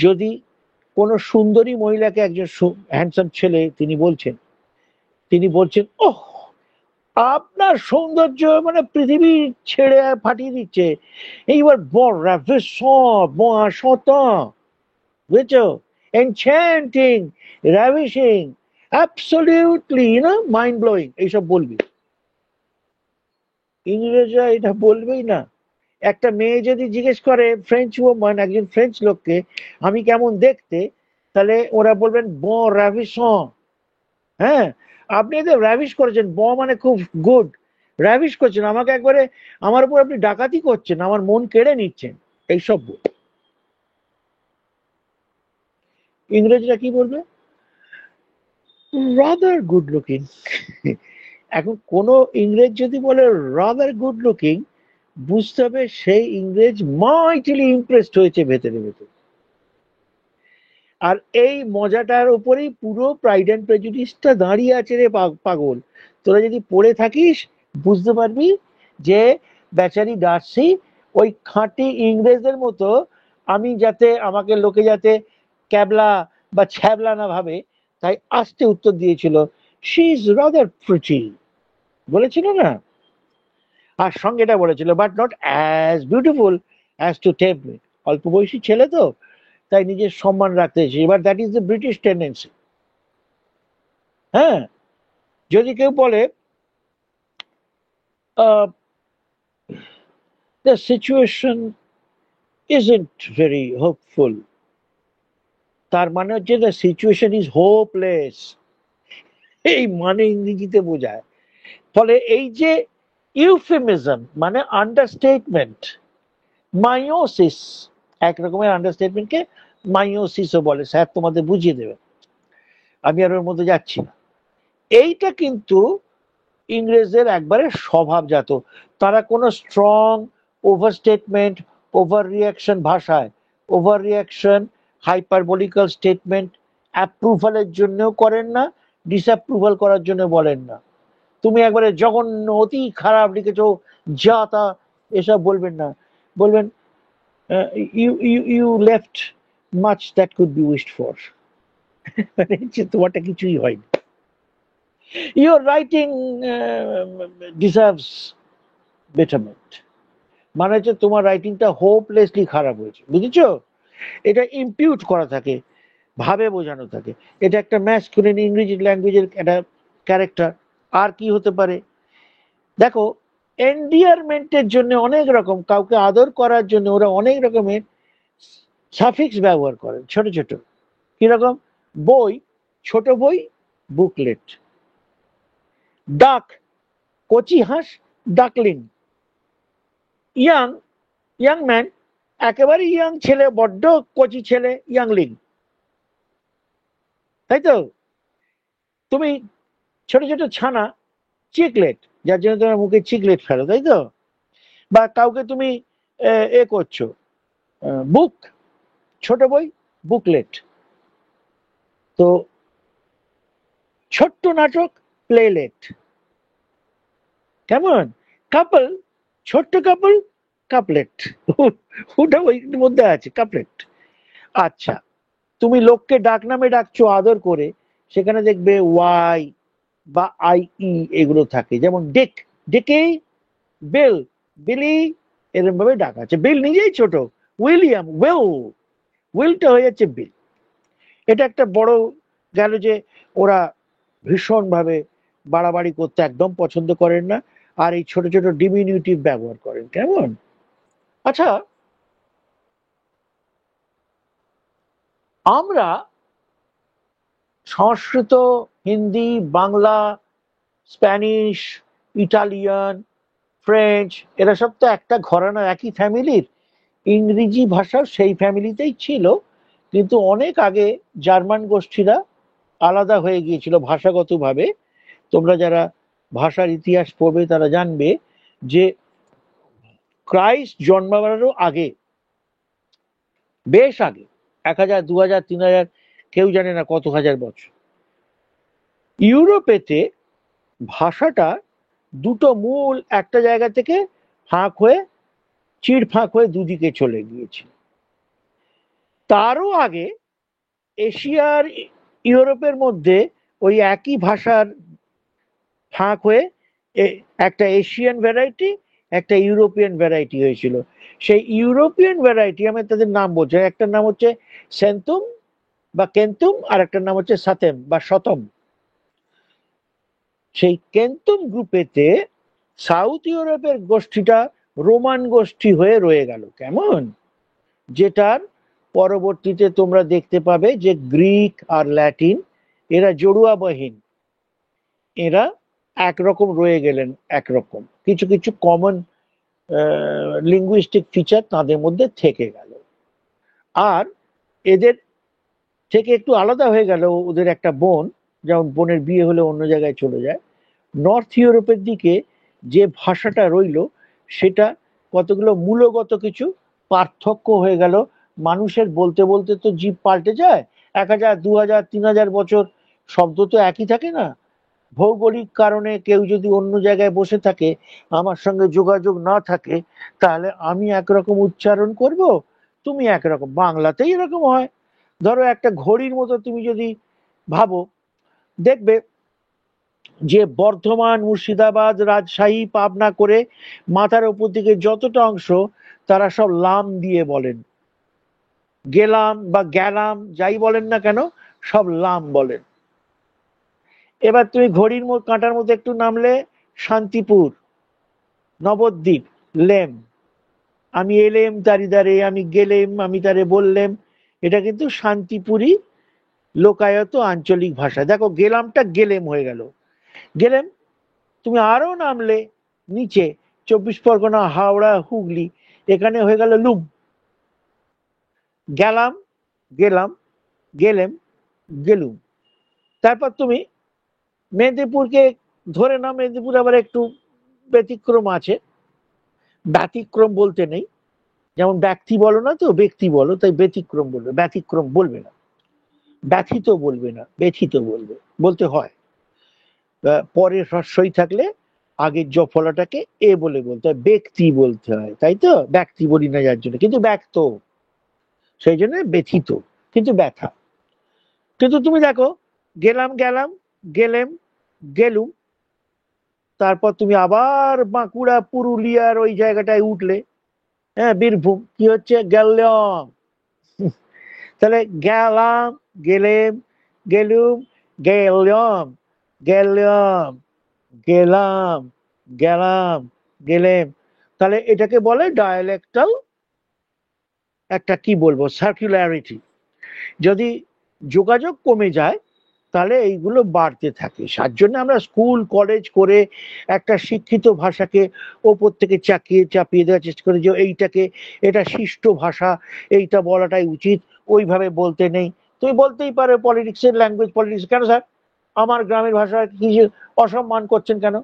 যদি কোনো সুন্দরী মহিলাকে, একজন হ্যান্ডসাম ছেলে, তিনি বলছেন ওহ, আপনার সৌন্দর্য মানে পৃথিবী ছেড়ে ফাটিয়ে দিচ্ছে, এইবার বড় বুঝেছো, enchanting, ravishing, absolutely mind blowing, এইসব বলবি। ইংরেজরা এটা বলবেই না। একটা মেয়ে যদি জিজ্ঞেস করে ফ্রেঞ্চ ওম্যান, একজন ফ্রেঞ্চ লোককে, আমি কেমন দেখতে, তাহলে ওরা বলবেন ব র্যাভিশ। হ্যাঁ, আপনি এদের র্যাভিশ করেছেন, ব মানে খুব গুড, র্যাভিশ করছেন আমাকে একবারে, আমার উপর আপনি ডাকাতি করছেন, আমার মন কেড়ে নিচ্ছেন, এইসব বল। ইংরেজরা কি বলবে? Rather good looking. এখন কোন ইংরেজ যদি বলে রাদার গুড লুকিং, বুঝতে হবে সেই ইংরেজ মাইটিলি ইমপ্রেসড হয়েছে ভেতরে ভেতরে। আর এই মজাটার উপরেই পুরো প্রাইড অ্যান্ড প্রেজুডিসটা দাঁড়িয়ে আছে রে পাগল। তোরা যদি পড়ে থাকিস বুঝতে পারবি যে বেচারি ডার্সি ওই খাঁটি ইংরেজদের মতো, আমি যাতে, আমাকে লোকে যাতে ক্যাবলা বা ছ্যাবলা না ভাবে, তাই আস্তে উত্তর দিয়েছিল, শি ইজ রাদার প্রিটি, বলেছিল না। আর সঙ্গে এটা বলেছিল, but not as beautiful as to tempt me. অল্প বয়সী ছেলে তো, তাই নিজের সম্মান রাখতে চাইছে। এবার that is the British tendency. হ্যাঁ, যদি কেউ বলে the situation isn't very hopeful. তার মানে হচ্ছে the situation is hopeless, এই মানে ইংরেজিতে বোঝায়। ফলে এই যে ইউফেমিজম মানে আন্ডারস্টেটমেন্ট, মাইওসিস, এক রকমের আন্ডারস্টেটমেন্টকে মাইওসিসও বলে, স্যার তোমাদের বুঝিয়ে দেবে, আমি আর ওর মধ্যে যাচ্ছি না। এইটা কিন্তু ইংরেজদের একবারে স্বভাবজাত। তারা কোনো স্ট্রং ওভারস্টেটমেন্ট, ওভার রিয়াকশন ভাষায়, ওভার রিয়াকশন, হাইপারবলিক্যাল স্টেটমেন্ট অ্যাপ্রুভালের জন্যও করেন না, ডিসঅ্যাপ্রুভাল করার জন্য বলেন না। তুমি একবারে জঘন্য অতি খারাপ লিখেছো যা তা এসব বলবেন না, বলবেন you left much that could be wished for, মানে তোমারটা কিছুই হয়নি, ইউর রাইটিং ডিজার্ভস বেটারমেন্ট, মানে হচ্ছে তোমার রাইটিংটা হোপলেসলি খারাপ হয়েছে, বুঝেছো? এটা ইম্পিউট করা থাকে, ভাবে বোঝানো থাকে। এটা একটা ম্যাসকুলিন ইংরেজি ল্যাঙ্গুয়েজের একটা ক্যারেক্টার। আর কি হতে পারে? দেখো, এন্ডিয়ারমেন্টের জন্য অনেক রকম, কাউকে আদর করার জন্য ওরা অনেক রকমের সাফিক্স ব্যবহার করেন, ছোট ছোট। কিরকম? বই, ছোট বই, বুকলেট। ডাক, কচি হাঁস, ডাকলিং। ইয়াং, ইয়াং ম্যান, একেবারে ইয়াং ছেলে, বড্ড কচি ছেলে, ইয়াংলিং। তাই তো? তুমি ছোট ছোট ছানা, চিকলেট, যার জন্য তোমার মুখে চিকলেট ফেলো, তাই তো? বা কাউকে তুমি এ করছো, বুক, ছোট বই, বুকলেট। তো ছোট্ট নাটক, প্লেলেট। কেমন? কাপল, ছোট্ট কাপল, কাপলেট। ওটা ওই মধ্যে আছে, কাপলেট। আচ্ছা, তুমি লোককে ডাক নামে ডাকছো আদর করে, সেখানে দেখবে ওয়াই বা আই ই এগুলো থাকে। যেমন ডেক, ডেকে, বেল, বিলি, এরকম ভাবে ডাক আছে। বিল নিজেই ছোট, উইলিয়াম, ওয়েল, উইলটা হয়ে যাচ্ছে বিল। এটা একটা বড় গেল যে ওরা ভীষণ ভাবে বাড়াবাড়ি করতে একদম পছন্দ করেন না, আর এই ছোট ছোট ডিমিনিউটিভ ব্যবহার করেন। কেমন? আচ্ছা, আমরা Sanskrit, Hindi, Bangla, Spanish, Italian, French, এরা সব তো একটা ঘরানা, একই ফ্যামিলির। ইংরেজি ভাষাও সেই ফ্যামিলিতেই ছিল, কিন্তু অনেক আগে জার্মান গোষ্ঠীরা আলাদা হয়ে গিয়েছিল ভাষাগতভাবে। তোমরা যারা ভাষার ইতিহাস পড়বে তারা জানবে যে ক্রাইস্ট জন্মাবারও আগে, বেশ আগে, 1000, 2000, 3000, কেউ জানে না কত হাজার বছর, ইউরোপেতে ভাষাটা দুটো মূল একটা জায়গা থেকে ফাঁক হয়ে, চিড় ফাঁক হয়ে দুদিকে চলে গিয়েছে। তারও আগে এশিয়ার, ইউরোপের মধ্যে ওই একই ভাষার ফাঁক হয়ে একটা এশিয়ান ভ্যারাইটি, একটা ইউরোপিয়ান ভ্যারাইটি হয়েছিল। সেই ইউরোপিয়ান ভ্যারাইটি, আমি তাদের নাম বলছি, একটার নাম হচ্ছে সেন্তুম বা কেন্তুম, আর একটার নাম হচ্ছে সাতেম বা শতম। সেই কেন্তুম গ্রুপেতে সাউথ ইউরোপের গোষ্ঠীটা রোমান গোষ্ঠী হয়ে রয়ে গেল। কেমন? যেটার পরবর্তীতে তোমরা দেখতে পাবে যে গ্রিক আর ল্যাটিন এরা জড়ুয়া বহিন, এরা একরকম রয়ে গেলেন, একরকম কিছু কিছু কমন লিঙ্গুইস্টিক ফিচার তাদের মধ্যে থেকে গেল। আর এদের থেকে একটু আলাদা হয়ে গেল ওদের একটা বোন, যেমন বোনের বিয়ে হলে অন্য জায়গায় চলে যায়। নর্থ ইউরোপের দিকে যে ভাষাটা রইল সেটা কতগুলো মূলগত কিছু পার্থক্য হয়ে গেল। মানুষের বলতে বলতে তো জীব পাল্টে যায়, 1000, 2000, 3000 বছর শব্দ তো একই থাকে না। ভৌগোলিক কারণে কেউ যদি অন্য জায়গায় বসে থাকে, আমার সঙ্গে যোগাযোগ না থাকে, তাহলে আমি একরকম উচ্চারণ করব, তুমি একরকম। বাংলাতেই এরকম হয়। ধরো একটা ঘড়ির মতো তুমি যদি ভাবো, দেখবে যে বর্ধমান, মুর্শিদাবাদ, রাজশাহী, পাবনা করে মাথার উপর দিকে যতটা অংশ, তারা সব লাম দিয়ে বলেন। গেলাম বা গেলাম যাই বলেন না কেন, সব লাম বলেন। এবার তুমি ঘড়ির কাঁটার মধ্যে একটু নামলে শান্তিপুর, নবদ্বীপ, লেম। আমি এলেম তারি দ্বারে, আমি গেলেম আমি তারে বললেম, এটা কিন্তু শান্তিপুরি লোকায়ত আঞ্চলিক ভাষা। দেখো গেলামটা গেলেম হয়ে গেল, গেলেম। তুমি আরো নামলে নিচে, 24 পরগনা, হাওড়া, হুগলি, এখানে হয়ে গেল লুম। গেলাম, গেলাম, গেলেম, গেলুম। তারপর তুমি মেদিনীপুরকে ধরে নাও, মেদিনীপুর আবার একটু ব্যতিক্রম আছে। ব্যতিক্রম বলতে নেই, যেমন ব্যক্তি বলো না তো, ব্যক্তি বলো, তাই ব্যতিক্রম বলবে, ব্যতিক্রম বলবে না, ব্যথিত বলবে না, ব্যথিত বলবে, বলতে হয়। পরের হ্রস্বই থাকলে আগের জফলাটাকে এ বলে বলতে হয়, ব্যক্তি বলতে হয়, তাই তো? ব্যক্তি বলি না যার জন্য, কিন্তু ব্যক্ত, সেই জন্য ব্যথিত, কিন্তু ব্যথা। কিন্তু তুমি দেখো গেলাম, গেলাম, গেলেম, গেলুম, তারপর তুমি আবার বাঁকুড়া পুরুলিয়ার ওই জায়গাটায় উঠলে, হ্যাঁ, বীরভূম, কি হচ্ছে? গেলাম। তাহলে গেলাম, গেলেম, গেলুম, গেলাম, গেলাম, গেলাম, গেলাম, গেলেম। তাহলে এটাকে বলে ডায়ালেক্টাল একটা, কি বলবো, সার্কুলারিটি। যদি যোগাযোগ কমে যায় তাহলে এইগুলো বাড়তে থাকে। তার জন্য আমরা স্কুল কলেজ করে একটা শিক্ষিত ভাষাকে ওপর থেকে চাপিয়ে দেওয়ার চেষ্টা করি, যে এইটাকে, এটা শিষ্ট ভাষা, এইটা বলাটাই উচিত, ওইভাবে বলতে নেই। তুমি বলতেই পারো পলিটিক্সের ল্যাঙ্গুয়েজ, পলিটিক্স কেন স্যার আমার গ্রামের ভাষা কি অসম্মান করছেন কেন?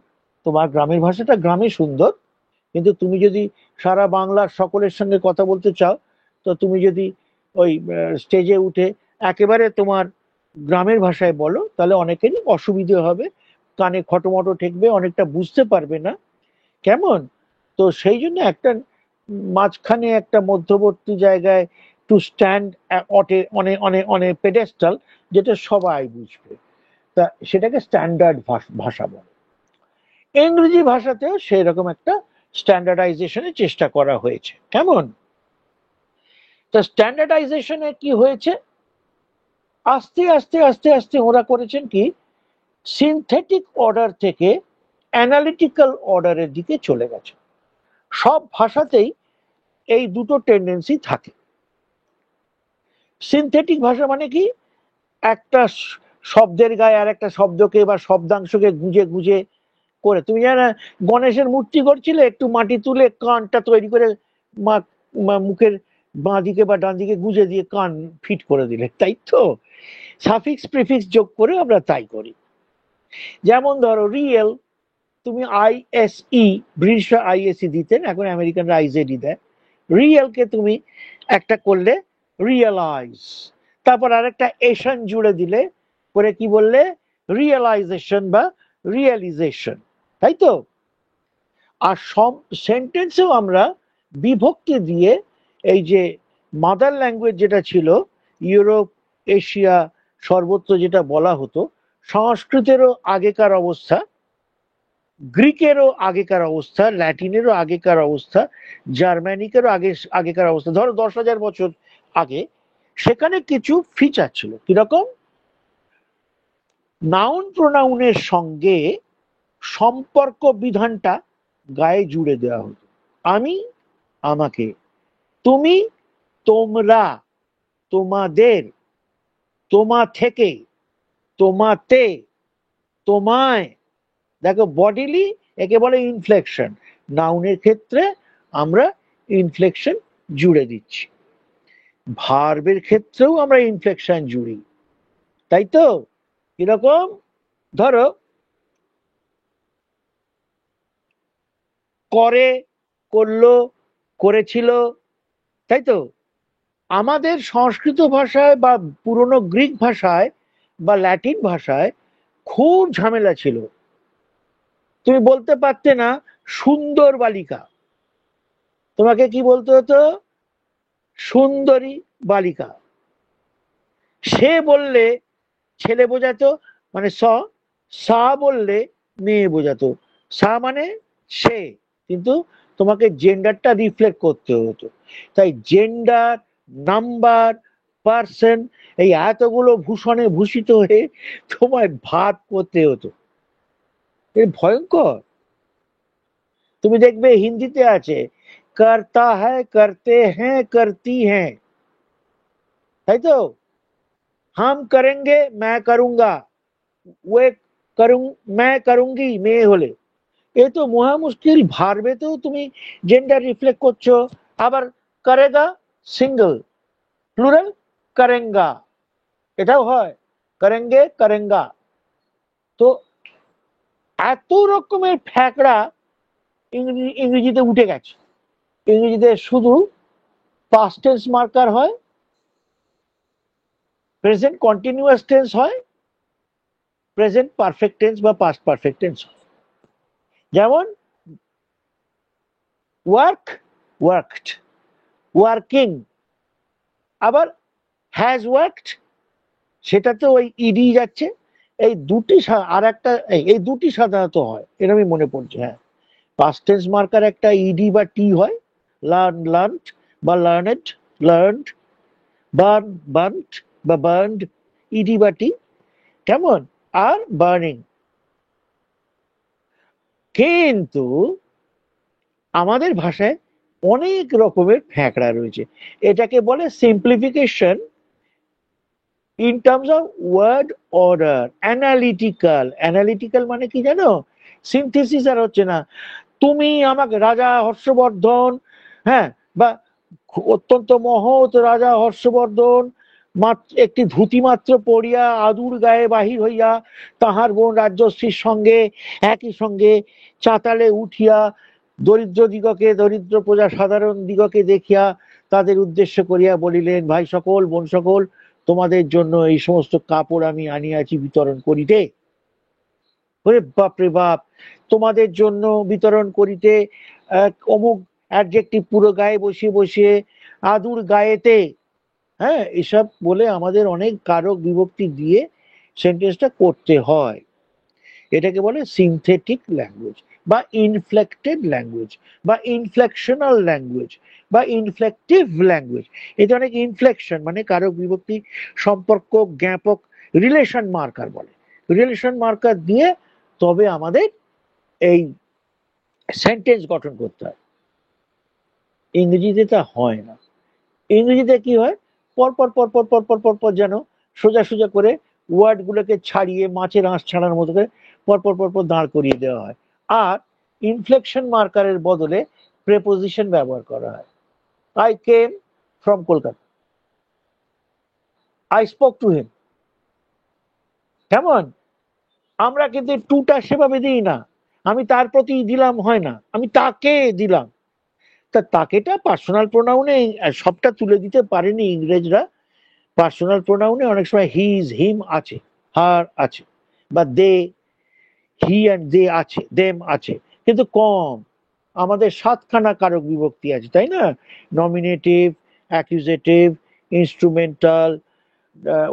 তোমার গ্রামের ভাষাটা গ্রামে সুন্দর, কিন্তু তুমি যদি সারা বাংলার সকলের সঙ্গে কথা বলতে চাও, তো তুমি যদি ওই স্টেজে উঠে একেবারে তোমার গ্রামের ভাষায় বলো, তাহলে অনেকেরই অসুবিধে হবে, কানে খটোমটো ঠেকবে, অনেকটা বুঝতে পারবে না, কেমন? তো সেই জন্য একটা মাঝখানে একটা মধ্যবর্তী জায়গায় টু স্ট্যান্ড অনেক পেডেস্টাল, যেটা সবাই বুঝবে, তা সেটাকে স্ট্যান্ডার্ড ভাষা বলে। ইংরেজি ভাষাতেও সেই রকম একটা স্ট্যান্ডার্ডাইজেশনের চেষ্টা করা হয়েছে, কেমন? তা স্ট্যান্ডার্ডাইজেশনে কি হয়েছে, আস্তে আস্তে আস্তে আস্তে ওরা করেছেন কি, সিনথেটিক অর্ডার থেকে অ্যানালিটিক্যাল অর্ডারের দিকে চলে গেছে। সব ভাষাতেই এই দুটো টেন্ডেন্সি থাকে। সিনথেটিক ভাষা মানে কি, একটা শব্দের গায়ে আর একটা শব্দকে বা শব্দাংশকে গুঁজে গুঁজে করে, তুমি জানো গণেশের মূর্তি করছিলে, একটু মাটি তুলে কানটা তৈরি করে মুখের বাঁ দিকে বা ডান দিকে গুঁজে দিয়ে কান ফিট করে দিলে, তাই তো? সাফিক্স প্রিফিক্স যোগ করে আমরা তাই করি। যেমন ধরো রিয়েল, তুমি আইএসই, ব্রিটিশরা আইএসই দিতেন, এখন আমেরিকানরা আইজেডি দেয়। রিয়েলকে তুমি একটা করলে রিয়েলাইজ, তারপর আরেকটা এশন জুড়ে দিলে করে কি বললে, রিয়েলাইজেশন বা রিয়েলাইজেশন, তাই তো? আর সব সেন্টেন্সেও আমরা বিভক্তি দিয়ে, এই যে মাদার ল্যাঙ্গুয়েজ যেটা ছিল ইউরোপ, এশিয়া সর্বত্র যেটা বলা হতো, সংস্কৃতেরও আগেকার অবস্থা, গ্রিকেরও আগেকার অবস্থা, ল্যাটিনেরও আগেকার অবস্থা, জার্মানিকেরও আগেকার অবস্থা, ধরো 10,000 বছর আগে, সেখানে কিছু ফিচার ছিল। কিরকম? নাউন প্রোনাউনের সঙ্গে সম্পর্ক বিধানটা গায়ে জুড়ে দেওয়া হতো। আমি, আমাকে, তুমি, তোমরা, তোমাদের, তোমা থেকে, তোমাতে, তোমায়। দেখো বডিলি একে বলে ইনফ্লেকশন, নাউনের ক্ষেত্রে আমরা ইনফ্লেকশন জুড়ে দিচ্ছি, ভার্বের ক্ষেত্রেও আমরা ইনফ্লেকশন জুড়ি, তাই তো? এরকম ধরো করে, করলো, করেছিল, তাই তো? আমাদের সংস্কৃত ভাষায় বা পুরনো গ্রিক ভাষায় বা ল্যাটিন ভাষায় খুব ঝামেলা ছিল। তুমি বলতে পারতে না সুন্দর বালিকা, তোমাকে কি বলতে হতো? সুন্দরী বালিকা। সে বললে ছেলে বোঝাতো, মানে সা বললে মেয়ে বোঝাতো, সা মানে সে, কিন্তু তোমাকে জেন্ডারটা রিফ্লেক্ট করতে হতো। তাই জেন্ডার, নাম্বার, পার্সন, এই এতগুলো ভূষণে ভূষিত হয়ে তোমায় ভাত করতে হতো। ভয়ঙ্কর। তুমি দেখবে হিন্দিতে আছে करता है, करते हैं, करती हैं, তাই তো? हम करेंगे, मैं करूंगा, वे करूं, मैं करूंगी মেয়ে হলে। এ তো মহা মুশকিল। ভার্বেতেও তুমি জেন্ডার রিফ্লেক্ট করছো। আবার করেগা সিঙ্গেল, প্লুরাল করেঙ্গা, এটাও হয়, করেঙ্গে করেঙ্গা। তো এত রকমের ফ্যাকড়া ইংরেজিতে উঠে গেছে। ইংরেজিতে শুধু পাস্ট টেন্স মার্কার হয়, প্রেজেন্ট কন্টিনিউয়াস টেন্স হয়, প্রেজেন্ট পারফেক্ট টেন্স বা পাস্ট পারফেক্ট টেন্স হয়। যেমন ওয়ার্ক, ওয়ার্কড, ওয়ার্কিং। আবার হ্যাজ ওয়ার্কড, সেটাতে ওই ইডি যাচ্ছে। এই দুটি আর একটা, এই দুটি সাধারণত হয়, এটা আমি মনে পড়ছে। হ্যাঁ, পাস্ট টেন্স মার্কার একটা ইডি বা টি হয়, লার্ন, লার্নড বা লার্নেড, লার্নড, বার্ন, বার্নড বা বার্নড, ইডি বা টি। কেমন? আর বার্নিং। কিন্তু আমাদের ভাষায় অনেক রকমের ফ্যাকড়া রয়েছে। এটাকে বলে simplification in terms of word order. Analytical, analytical মানে কি জানো? সিনথেসিস আর হচ্ছে না। তুমি আমাকে রাজা হর্ষবর্ধন, হ্যাঁ, বা অত্যন্ত মহৎ রাজা হর্ষবর্ধন একটি ধুতি মাত্র পড়িয়া আদুর গায়ে বাহির হইয়া তাহার বোন রাজ্যশ্রীর সঙ্গে একই সঙ্গে চাতালে উঠিয়া দরিদ্র দিগকে, দরিদ্র প্রজা সাধারণ দিগকে দেখিয়া তাদের উদ্দেশ্য করিয়া বলিলেন, ভাই সকল, বোন সকল, তোমাদের জন্য এই সমস্ত কাপড় আমি আনিয়াছি বিতরণ করিতে। ওরে বাপ রে বাপ, তোমাদের জন্য বিতরণ করিতে অমুক অ্যাডজেক্টিভ পুরো গায়ে বসিয়ে বসিয়ে আদুর গায়েতে, হ্যাঁ, এসব বলে আমাদের অনেক কারক বিভক্তি দিয়ে সেন্টেন্সটা করতে হয়। এটাকে বলে সিনথেটিক ল্যাঙ্গুয়েজ বা ইনফ্লেক্টেড ল্যাঙ্গুয়েজ বা ইনফ্লেকশনাল ল্যাঙ্গুয়েজ বা ইনফ্লেকটিভ ল্যাঙ্গুয়েজ। এতে অনেক ইনফ্লেকশন মানে কারক বিভক্তি, সম্পর্ক, জ্ঞাপক, রিলেশন মার্কার বলে। রিলেশন মার্কার দিয়ে তবে আমাদের এই সেন্টেন্স গঠন করতে হয়। ইংরেজিতে তা হয় না। ইংরেজিতে কি হয়? পরপর পরপর পরপর পরপর যেন সোজা সোজা করে ওয়ার্ড গুলোকে ছাড়িয়ে মাছের আঁশ ছাড়ার মতো করে পরপর পরপর দাঁড় করিয়ে দেওয়া হয়। আর ইনফ্লেকশন মার্কারের বদলে প্রেপোজিশন ব্যবহার করা হয়। I came from Kolkata, I spoke to him. কেমন? আমরা কিন্তু টুটা সেভাবে দিই না। আমি তার প্রতি দিলাম হয় না, আমি তাকে দিলাম। তা তাকেটা পার্সোনাল প্রোনাউনে সবটা তুলে দিতে পারেনি ইংরেজরা। পার্সোনাল প্রোনাউনে অনেক সময় হিজ, হিম আছে, হার আছে, বা দে, হি অ্যান্ড দে আছে, দেম আছে, কিন্তু কম। আমাদের 7খানা কারক বিভক্তি আছে, তাই না? নমিনেটিভ, অ্যাকিউজেটিভ, ইনস্ট্রুমেন্টাল,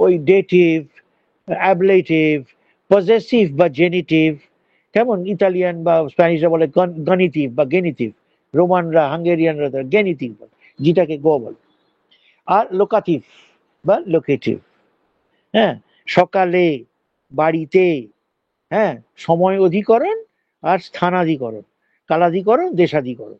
ওই ডেটিভ, অ্যাবলেটিভ, পজেসিভ বা জেনিটিভ। কেমন? ইতালিয়ান বা স্প্যানিশরা বলে গনিটিভ বা গেনিটিভ, রোমানরা, হাঙ্গেরিয়ানরা গেনিটিভ বলে, যেটাকে গ বলে। আর লোকাটিভ বা লোকেটিভ। হ্যাঁ, সকালে, বাড়িতে, হ্যাঁ, সময় অধিকরণ আর স্থানাধিকরণ, কালাধিকরণ, দেশাধিকরণ।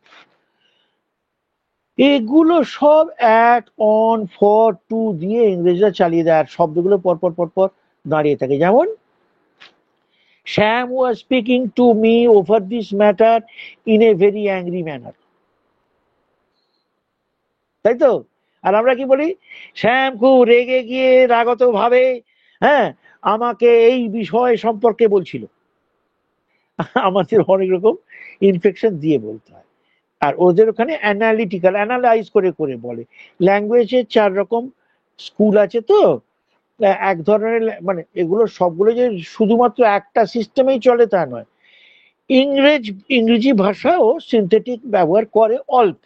এগুলো সব অ্যাট, অন, ফর, টু দিয়ে ইংরেজরা চালিয়ে দেয়। আর শব্দগুলো পরপর পরপর দাঁড়িয়ে থাকে। যেমন Shyam was speaking to me over this matter in a very angry manner. তাই তো? আর আমরা কি বলি? শ্যাম খুব রেগে গিয়ে রাগত ভাবে, হ্যাঁ, আমাকে এই বিষয় সম্পর্কে বলছিল। আমাদের অনেক রকম ইনফেকশন দিয়ে বলতে হয়। আর ওদের ওখানে অ্যানালিটিক্যাল, অ্যানালাইজ করে করে বলে। ল্যাঙ্গুয়েজের 4 রকম স্কুল আছে তো। এক ধরনের মানে এগুলো সবগুলো যে শুধুমাত্র একটা সিস্টেমেই চলে তা নয়। ইংরেজি ভাষাও সিনথেটিক ব্যবহার করে অল্প।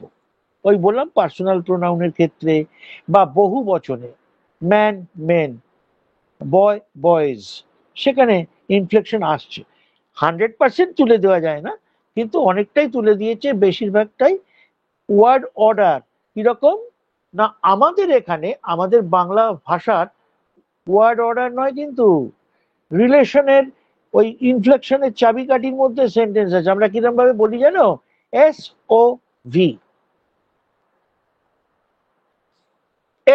ওই বললাম পার্সোনাল প্রোনাউনের ক্ষেত্রে বা বহু বচনে, ম্যান মেন, বয় বয়েজ, সেখানে ইনফ্লেকশন আসছে। 100% তুলে দেওয়া যায় না, কিন্তু অনেকটাই তুলে দিয়েছে। বেশিরভাগটাই ওয়ার্ড অর্ডার। কিরকম না, আমাদের এখানে আমাদের বাংলা ভাষার ওয়ার্ড অর্ডার নয়, কিন্তু রিলেশনের ওই ইনফ্লেকশনের চাবিকাঠির মধ্যে সেন্টেন্স আছে। আমরা কিরকম ভাবে বলি জানো? S O V,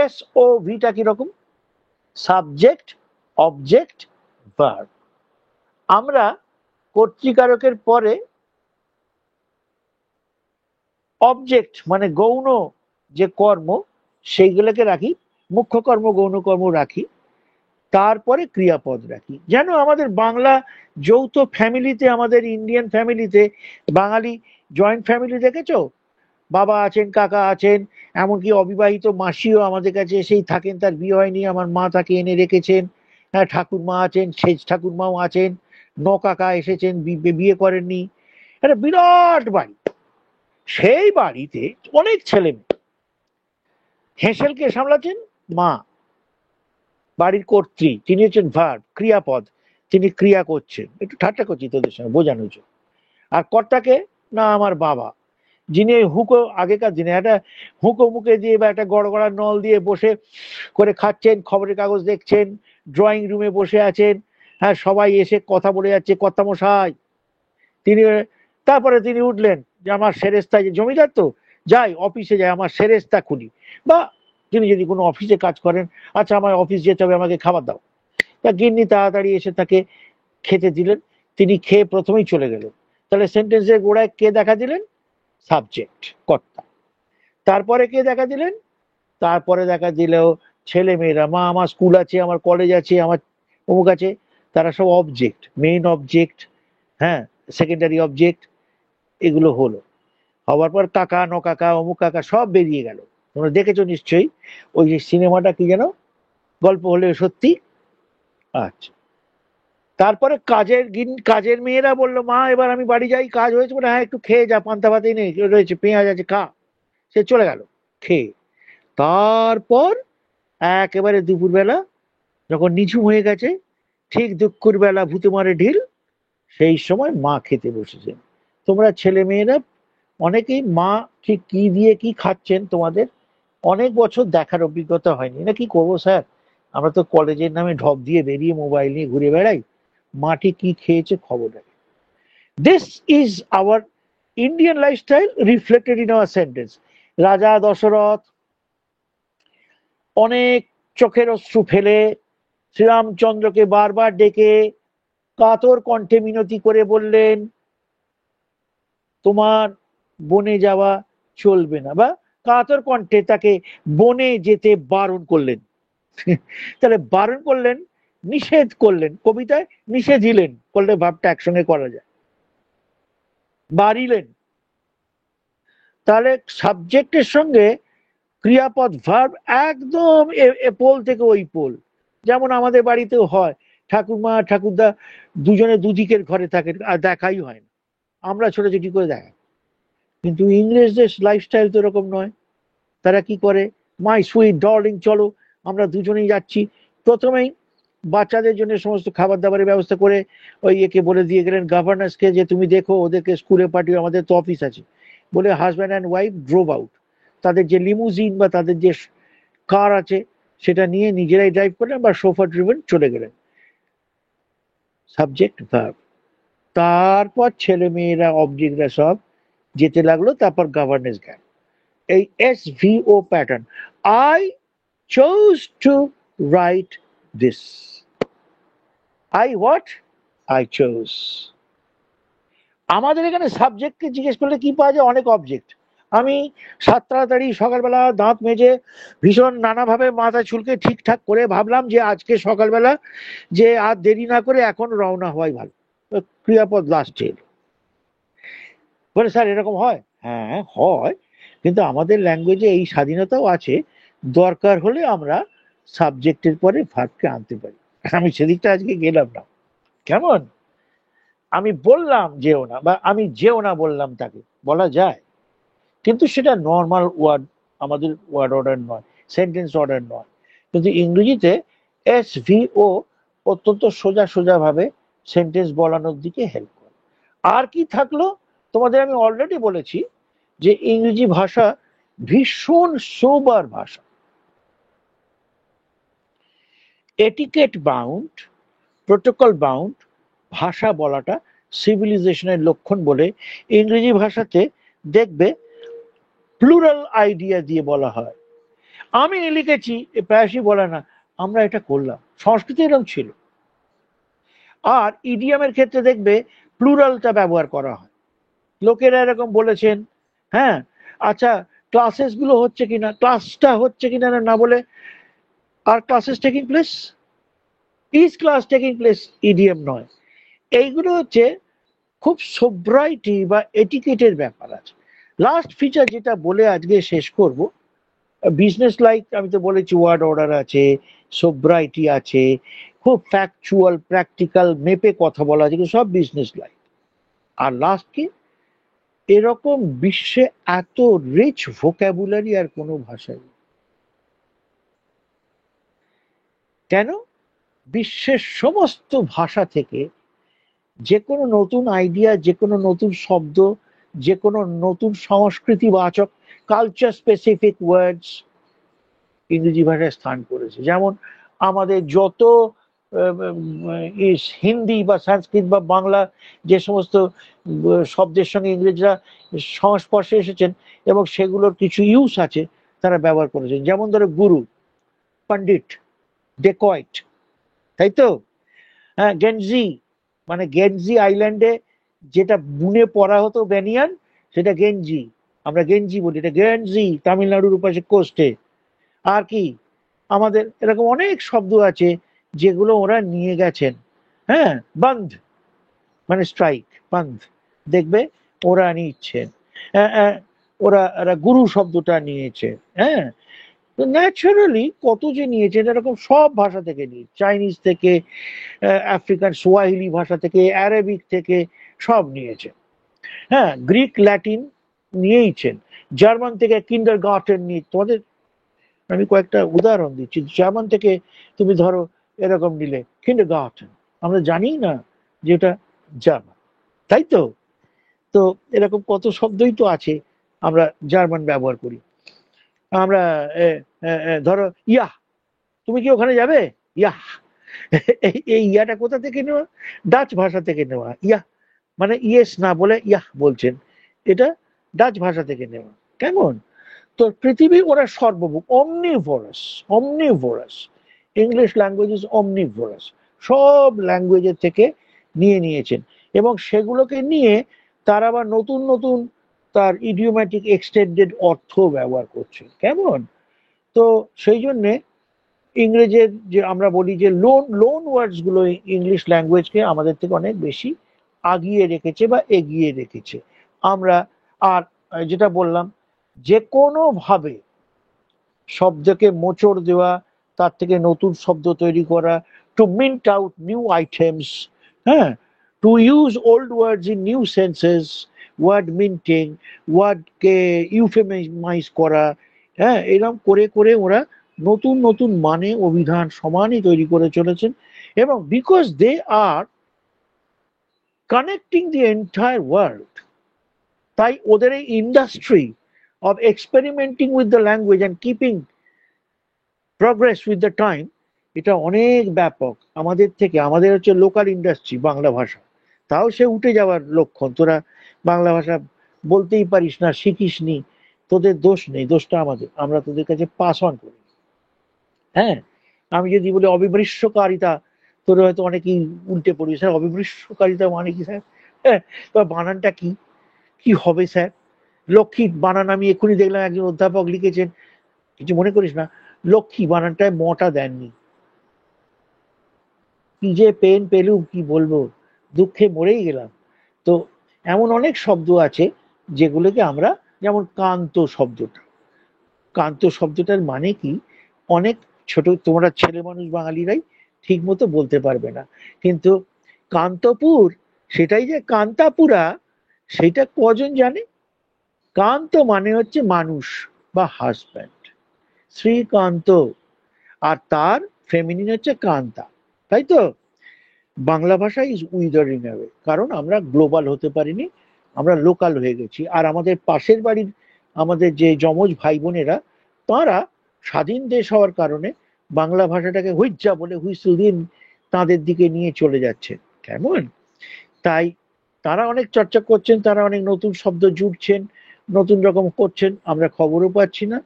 S O ভিটা কিরকম? Subject, object, verb. আমরা কর্তৃকারকের পরে অবজেক্ট মানে গৌণ যে কর্ম সেইগুলোকে রাখি, মুখ্য কর্ম গৌণ কর্ম রাখি, তারপরে ক্রিয়াপদ রাখি। যেন আমাদের বাংলা যৌথ ফ্যামিলিতে, আমাদের ইন্ডিয়ান ফ্যামিলিতে, বাঙালি জয়েন্ট ফ্যামিলি দেখেছো, বাবা আছেন, কাকা আছেন, এমনকি অবিবাহিত মাসিও আমাদের কাছে এসেই থাকেন, তার বিয়ে হয়নি, আমার মা তাকে এনে রেখেছেন। হ্যাঁ, ঠাকুরমা আছেন, সেজ ঠাকুরমাও আছেন, ন কাকা এসেছেন, বিয়ে করেননি। একটা বিরাট বাড়ি, সেই বাড়িতে অনেক ছেলে মেয়ে। হেঁসেলকে সামলাচ্ছেন মা, বাড়ির কর্ত্রী, তিনি হচ্ছেন ভার্ব, ক্রিয়াপদ, তিনি ক্রিয়া করছেন। একটু ঠাট্টা করছি তোদের সঙ্গে বোঝানোর জন্য। আর কর্তাকে, না আমার বাবা, যিনি হুঁকো, আগেকার দিনে একটা হুঁকো মুখে দিয়ে বা একটা গড়গড়ার নল দিয়ে বসে করে খাচ্ছেন, খবরের কাগজ দেখছেন, ড্রয়িং রুমে বসে আছেন, হ্যাঁ, সবাই এসে কথা বলে যাচ্ছে, কর্তামশাই। তিনি, তারপরে তিনি উঠলেন যে আমার সেরেস্তা, যে জমিদার তো, যাই অফিসে যাই, আমার সেরেস্তা খুলি। বা তিনি যদি কোনো অফিসে কাজ করেন, আচ্ছা আমার অফিস যেতে হবে, আমাকে খাবার দাও। তা গিন্নি তাড়াতাড়ি এসে তাকে খেতে দিলেন, তিনি খেয়ে প্রথমেই চলে গেলেন। তাহলে সেন্টেন্সের গোড়ায় কে দেখা দিলেন? সাবজেক্ট, কর্তা। তারপরে কে দেখা দিলেন? তারপরে দেখা দিলেও ছেলে মেয়েরা, মা আমার স্কুল আছে, আমার কলেজ আছে, আমার অমুক আছে, তারা সব অবজেক্ট, মেইন অবজেক্ট, হ্যাঁ, সেকেন্ডারি অবজেক্ট, এগুলো হলো। হওয়ার পর কাকা, ন কাকা, অমুক কাকা সব বেরিয়ে গেল। তোমরা দেখেছো নিশ্চয়ই ওই যে সিনেমাটা, কি যেন, গল্প হলে সত্যি। আচ্ছা, তারপরে কাজের মেয়েরা বললো, মা এবার আমি বাড়ি যাই, কাজ হয়েছে। বলে হ্যাঁ একটু খেয়ে যা, পান্তা ভাতেই নেই, রয়েছে পেঁয়াজ আছে, খা। সে চলে গেল খেয়ে। তারপর একেবারে দুপুরবেলা যখন নিঝুম হয়ে গেছে, ঠিক দুপুর বেলা ভূতে মারে ঢিল, সেই সময় মা খেতে বসেছেন। তোমরা ছেলে মেয়েরা অনেকেই মা ঠিক কি দিয়ে কি খাচ্ছেন তোমাদের অনেক বছর দেখার অভিজ্ঞতা হয়নি। না কি করবো স্যার, আমরা তো কলেজের নামে ঢপ দিয়ে বেরিয়ে মোবাইল নিয়ে ঘুরে বেড়াই, মাটি কি খেয়েছে খবর নেই। This is our Indian lifestyle reflected in our sentence. রাজা দশরথ অনেক চোখের অশ্রু ফেলে শ্রীরামচন্দ্রকে বারবার ডেকে কাতর কণ্ঠে মিনতি করে বললেন, তোমার বনে যাওয়া চলবে না, বা কাতর কণ্ঠে তাকে বনে যেতে বারণ করলেন। তাহলে বারণ করলেন, নিষেধ করলেন, কবিতায় নিষেধ দিলেন করলে ভাবটা একসঙ্গে করা যায়, বাড়িলেন। তাহলে সাবজেক্টের সঙ্গে ক্রিয়াপদ ভার্ব একদম এ পোল থেকে ওই পোল। যেমন আমাদের বাড়িতেও হয়, ঠাকুরমা ঠাকুরদা দুজনে দুদিকের ঘরে থাকেন, আর দেখাই হয় না, আমরা ছোটাছুটি করে দেখা। কিন্তু ইংরেজদের লাইফস্টাইল তো এরকম নয়। তারা কি করে, মাই সুইট ডার্লিং চলো আমরা দুজনেই যাচ্ছি। প্রথমেই বাচ্চাদের জন্য সমস্ত খাবার দাবারের ব্যবস্থা করে ওই একে বলে দিয়ে গেলেন, গভর্নর্সকে, যে তুমি দেখো ওদেরকে স্কুলে পাঠিয়ে, আমাদের তো অফিস আছে। বলে husband and wife drove out. তাদের যে লিমুজিন বা তাদের যে কার আছে সেটা নিয়ে নিজেরাই ড্রাইভ করলেন বা সোফা ড্রিভেন চলে গেলেন। Subject verb. তারপর ছেলে মেয়েরা অবজেক্টরা সব যেতে লাগলো, তারপর গভর্নেন্স গেল। এই SVO pattern, I chose to write this. I what? I chose. আমাদের এখানে সাবজেক্টকে জিজ্ঞেস করলে কি পাওয়া যায়? অনেক অবজেক্ট। আমি তাড়াতাড়ি সকালবেলা দাঁত মেজে ভীষণ নানাভাবে মাথা চুলকে ঠিকঠাক করে ভাবলাম যে আজকে সকালবেলা যে আর দেরি না করে এখন রওনা হওয়াই ভালো। ক্রিয়াপদ লাস্টে এলো। বলে স্যার এরকম হয়? হ্যাঁ হয়, কিন্তু আমাদের ল্যাঙ্গুয়েজে এই স্বাধীনতাও আছে, দরকার হলে আমরা সাবজেক্টের পরে ভার্বকে আনতে পারি। আমি সেদিকটা আজকে গেলাম না। কেমন? আমি বললাম যেও না, বা আমি যেও না বললাম, তাকে বলা যায়, কিন্তু সেটা নর্মাল ওয়ার্ড, আমাদের ওয়ার্ড অর্ডার নয়, সেন্টেন্স অর্ডার নয়। কিন্তু ইংরেজিতে SVO অত্যন্ত সোজা সোজা ভাবে সেন্টেন্স বলানোর দিকে হেল্প করে। আর কি থাকলো? তোমাদের আমি অলরেডি বলেছি যে ইংরেজি ভাষা ভীষণ সোবার ভাষা। এটিকেট বাউন্ড, প্রোটোকল বাউন্ড ভাষা বলাটা সিভিলাইজেশনের লক্ষণ বলে ইংরেজি ভাষাতে দেখবে প্লুরাল আইডিয়া দিয়ে বলা হয়। আমি লিখেছি, প্রায়শই বলে না আমরা এটা করলাম, সংস্কৃতি এরকম ছিল। আর ইডিয়ামের ক্ষেত্রে দেখবে প্লুরালটা ব্যবহার করা হয়, লোকেরা এরকম বলেছেন, হ্যাঁ আচ্ছা ক্লাসেস গুলো হচ্ছে কিনা, ক্লাসটা হচ্ছে কিনা না বলে আর classes taking place, is class taking place, EDM নয়। এইগুলো হচ্ছে খুব সোব্রাইটি বা এটিকেটের ব্যাপার আছে। লাস্ট ফিচার যেটা বলে আজকে শেষ করব, বিজনেস লাইক আমি তো বলেছি, ওয়ার্ড অর্ডার আছে, সোব্রাইটি আছে, খুব ফ্যাকচুয়াল প্র্যাকটিক্যাল মেপে কথা বলা আছে, সব বিজনেস লাইক। আর লাস্ট কি, এরকম বিশ্বে এত রিচ ভোক্যাবুলারি আর কোনো ভাষায় নেই। কেন? বিশ্বের সমস্ত ভাষা থেকে যে কোনো নতুন আইডিয়া, যে কোনো নতুন শব্দ, যে কোনো নতুন সংস্কৃতিবাচক কালচার স্পেসিফিক ওয়ার্ডস ইংরেজি ভাষায় স্থান করেছে। যেমন আমাদের যত হিন্দি বা সংস্কৃত বা বাংলা যে সমস্ত শব্দের সঙ্গে ইংরেজরা সংস্পর্শে এসেছেন এবং সেগুলোর কিছু ইউজ আছে তারা ব্যবহার করেছেন। যেমন ধরো গুরু, পণ্ডিত, ডেকয়েট, তাই তো? হ্যাঁ, গেঞ্জি, মানে গেঞ্জি আইল্যান্ডে যেটা বুনে পরা হতো বেনিয়ান, সেটা গেঞ্জি, আমরা গেঞ্জি বলি, এটা গেঞ্জি তামিলনাড়ুর উপাসে কোস্টে। আর কি, আমাদের এরকম অনেক শব্দ আছে যেগুলো ওরা নিয়ে গেছেন। হ্যাঁ, বন্ধ মানে স্ট্রাইক, বন্ধ, দেখবে ওরা নিচ্ছেন। ওরা গুরু শব্দটা নিয়েছে। হ্যাঁ, তো ন্যাচারালি কত যে নিয়েছেন, এরকম সব ভাষা থেকে নিয়ে, চাইনিজ থেকে, আফ্রিকান সোয়াহিলি ভাষা থেকে, অ্যারাবিক থেকে, সব নিয়েছে। হ্যাঁ, গ্রিক ল্যাটিন নিয়েইছেন, জার্মান থেকে কিন্ডার গার্টেন নিয়ে। তোমাদের আমি কয়েকটা উদাহরণ দিচ্ছি। জার্মান থেকে তুমি ধরো এরকম নিলে কিন্ডার গার্টেন, আমরা জানি না যে এটা জার্মান, তাই তো? তো এরকম কত শব্দই তো আছে আমরা জার্মান ব্যবহার করি। আমরা ধরো ইয়াহ, তুমি কি ওখানে যাবে, ইয়াহ, এই ইয়াটা কোথা থেকে নেওয়া? ডাচ ভাষা থেকে নেওয়া। ইয়াহ মানে ইয়েস না বলে ইয়াহ বলছেন, এটা ডাচ ভাষা থেকে নেওয়া। কেমন? তো পৃথিবী ওরা সর্বভূম, omnivorous, omnivorous, English language is omnivorous, সব ল্যাঙ্গুয়েজের থেকে নিয়ে নিয়েছেন এবং সেগুলোকে নিয়ে তারা আবার নতুন নতুন তার ইডিওম্যাটিক এক্সটেন্ডেড অর্থ ব্যবহার করছে। কেমন? তো সেই জন্যে ইংরেজের যে আমরা বলি যে লোন লোন ওয়ার্ডস গুলো ইংলিশ ল্যাঙ্গুয়েজকে আমাদের থেকে অনেক বেশি আগিয়ে রেখেছে বা এগিয়ে রেখেছে আমরা। আর যেটা বললাম, যে কোনো ভাবে শব্দকে মোচড় দেওয়া, তার থেকে নতুন শব্দ তৈরি করা, to mint out new items, হ্যাঁ, to use old words in new senses, word minting, ওয়ার্ডকে ইউফেমাইজ করা, হ্যাঁ, এরকম করে করে ওরা নতুন নতুন মানে অভিধান সমানই তৈরি করে চলেছেন। এবং because they are connecting the entire world, তাই ওদের এই industry of experimenting with the language and keeping progress with the time, এটা অনেক ব্যাপক। আমাদের থেকে, আমাদের হচ্ছে লোকাল ইন্ডাস্ট্রি বাংলা ভাষা, তাও সে উঠে যাওয়ার লক্ষণ। তোরা বাংলা ভাষা বলতেই পারিস না, শিখিস নি, তোদের দোষ নেই, দোষটা আমাদের, আমরা তোদের কাছে পাস অন করি। হ্যাঁ, আমি যদি বলি অবিমৃষ্যকারিতা, তোর হয়তো অনেকেই উল্টে পড়বি, স্যার অবিমৃষ্যকারিতা মানে কি স্যার? হ্যাঁ, বানানটা কি, কি হবে স্যার? লক্ষ্মী বানান আমি এক্ষুনি দেখলাম একজন অধ্যাপক লিখেছেন, কিছু মনে করিস না, লক্ষ্মী বানানটায় মটা দেননি। কি যে পেন পেলুম, কি বলবো, দুঃখে মরেই গেলাম। তো এমন অনেক শব্দ আছে যেগুলোকে আমরা, যেমন কান্ত শব্দটা, কান্ত শব্দটার মানে কি, অনেক ছোট, তোমরা ছেলে মানুষ বাঙালিরাই ঠিক মতো বলতে পারবে না, কিন্তু কান্তপুর, সেটাই যে কান্তাপুরা, সেটা কজন জানে? কান্ত মানে হচ্ছে মানুষ বা হাজব্যান্ড, শ্রীকান্ত, আর তার ফেমিনিন হচ্ছে কান্তা, তাই তো? বাংলা ভাষা ইজ উইদারিং অ্যাওয়ে, কারণ আমরা গ্লোবাল হতে পারিনি, আমরা লোকাল হয়ে গেছি। আর আমাদের পাশের বাড়ির আমাদের যে যমজ ভাই বোনেরা, তাঁরা স্বাধীন দেশ হওয়ার কারণে বাংলা ভাষাটাকে হুইজ্জা বলে হুইসেল দিয়ে তাদের দিকে নিয়ে চলে যাচ্ছে। কেমন? তাই তারা অনেক চর্চা করছেন, তারা অনেক নতুন শব্দ জুড়ছেন, নতুন রকম করছেন, আমরা খবরও পাচ্ছি না,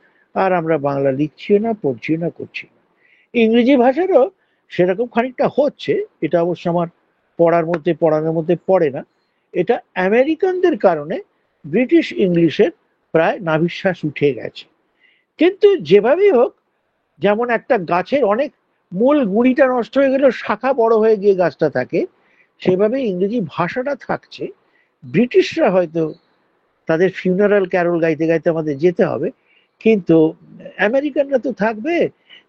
আর আমরা বাংলা লিখছিও না, পড়ছিও না, করছি না। ইংরেজি ভাষারও সেরকম খানিকটা হচ্ছে, এটা অবশ্য আমার পড়ানোর মধ্যে পড়ে না। এটা আমেরিকানদের কারণে ব্রিটিশ ইংলিশের প্রায় নাভিশ্বাস উঠে গেছে। কিন্তু যেভাবেই হোক, যেমন একটা গাছের অনেক মূল গুঁড়িটা নষ্ট হয়ে গেলেও শাখা বড় হয়ে গিয়ে গাছটা থাকে, সেভাবে ইংরেজি ভাষাটা থাকছে। ব্রিটিশরা হয়তো তাদের ফিউনারাল ক্যারল গাইতে গাইতে আমাদের যেতে হবে, কিন্তু আমেরিকানরা তো থাকবে।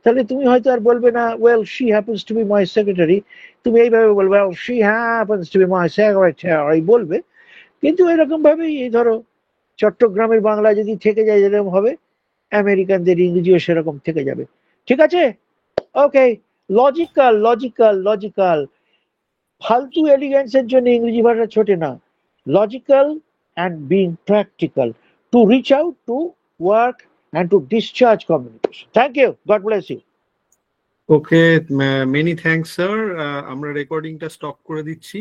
তাহলে তুমি হয়তো আর বলবে না well she happens to B my secretary, তুমি এইভাবে বলবে well she happens to B my secretary বলবে। কিন্তু এরকম ভাবেই এই ধরো চট্টগ্রামের বাংলা যদি থেকে যায় যেরকম হবে, আমেরিকানদের ইংরেজিও সেরকম থেকে যাবে। ঠিক আছে? ওকে। লজিক্যাল লজিক্যাল লজিক্যাল, ফালতু এলিগেন্সের জন্য ইংরেজি ভাষা ছোটে না। Logical and being practical to reach out to work and to discharge communication. Thank you, God bless you. Okay, many thanks sir. আমরা রেকর্ডিংটা স্টপ করে দিচ্ছি।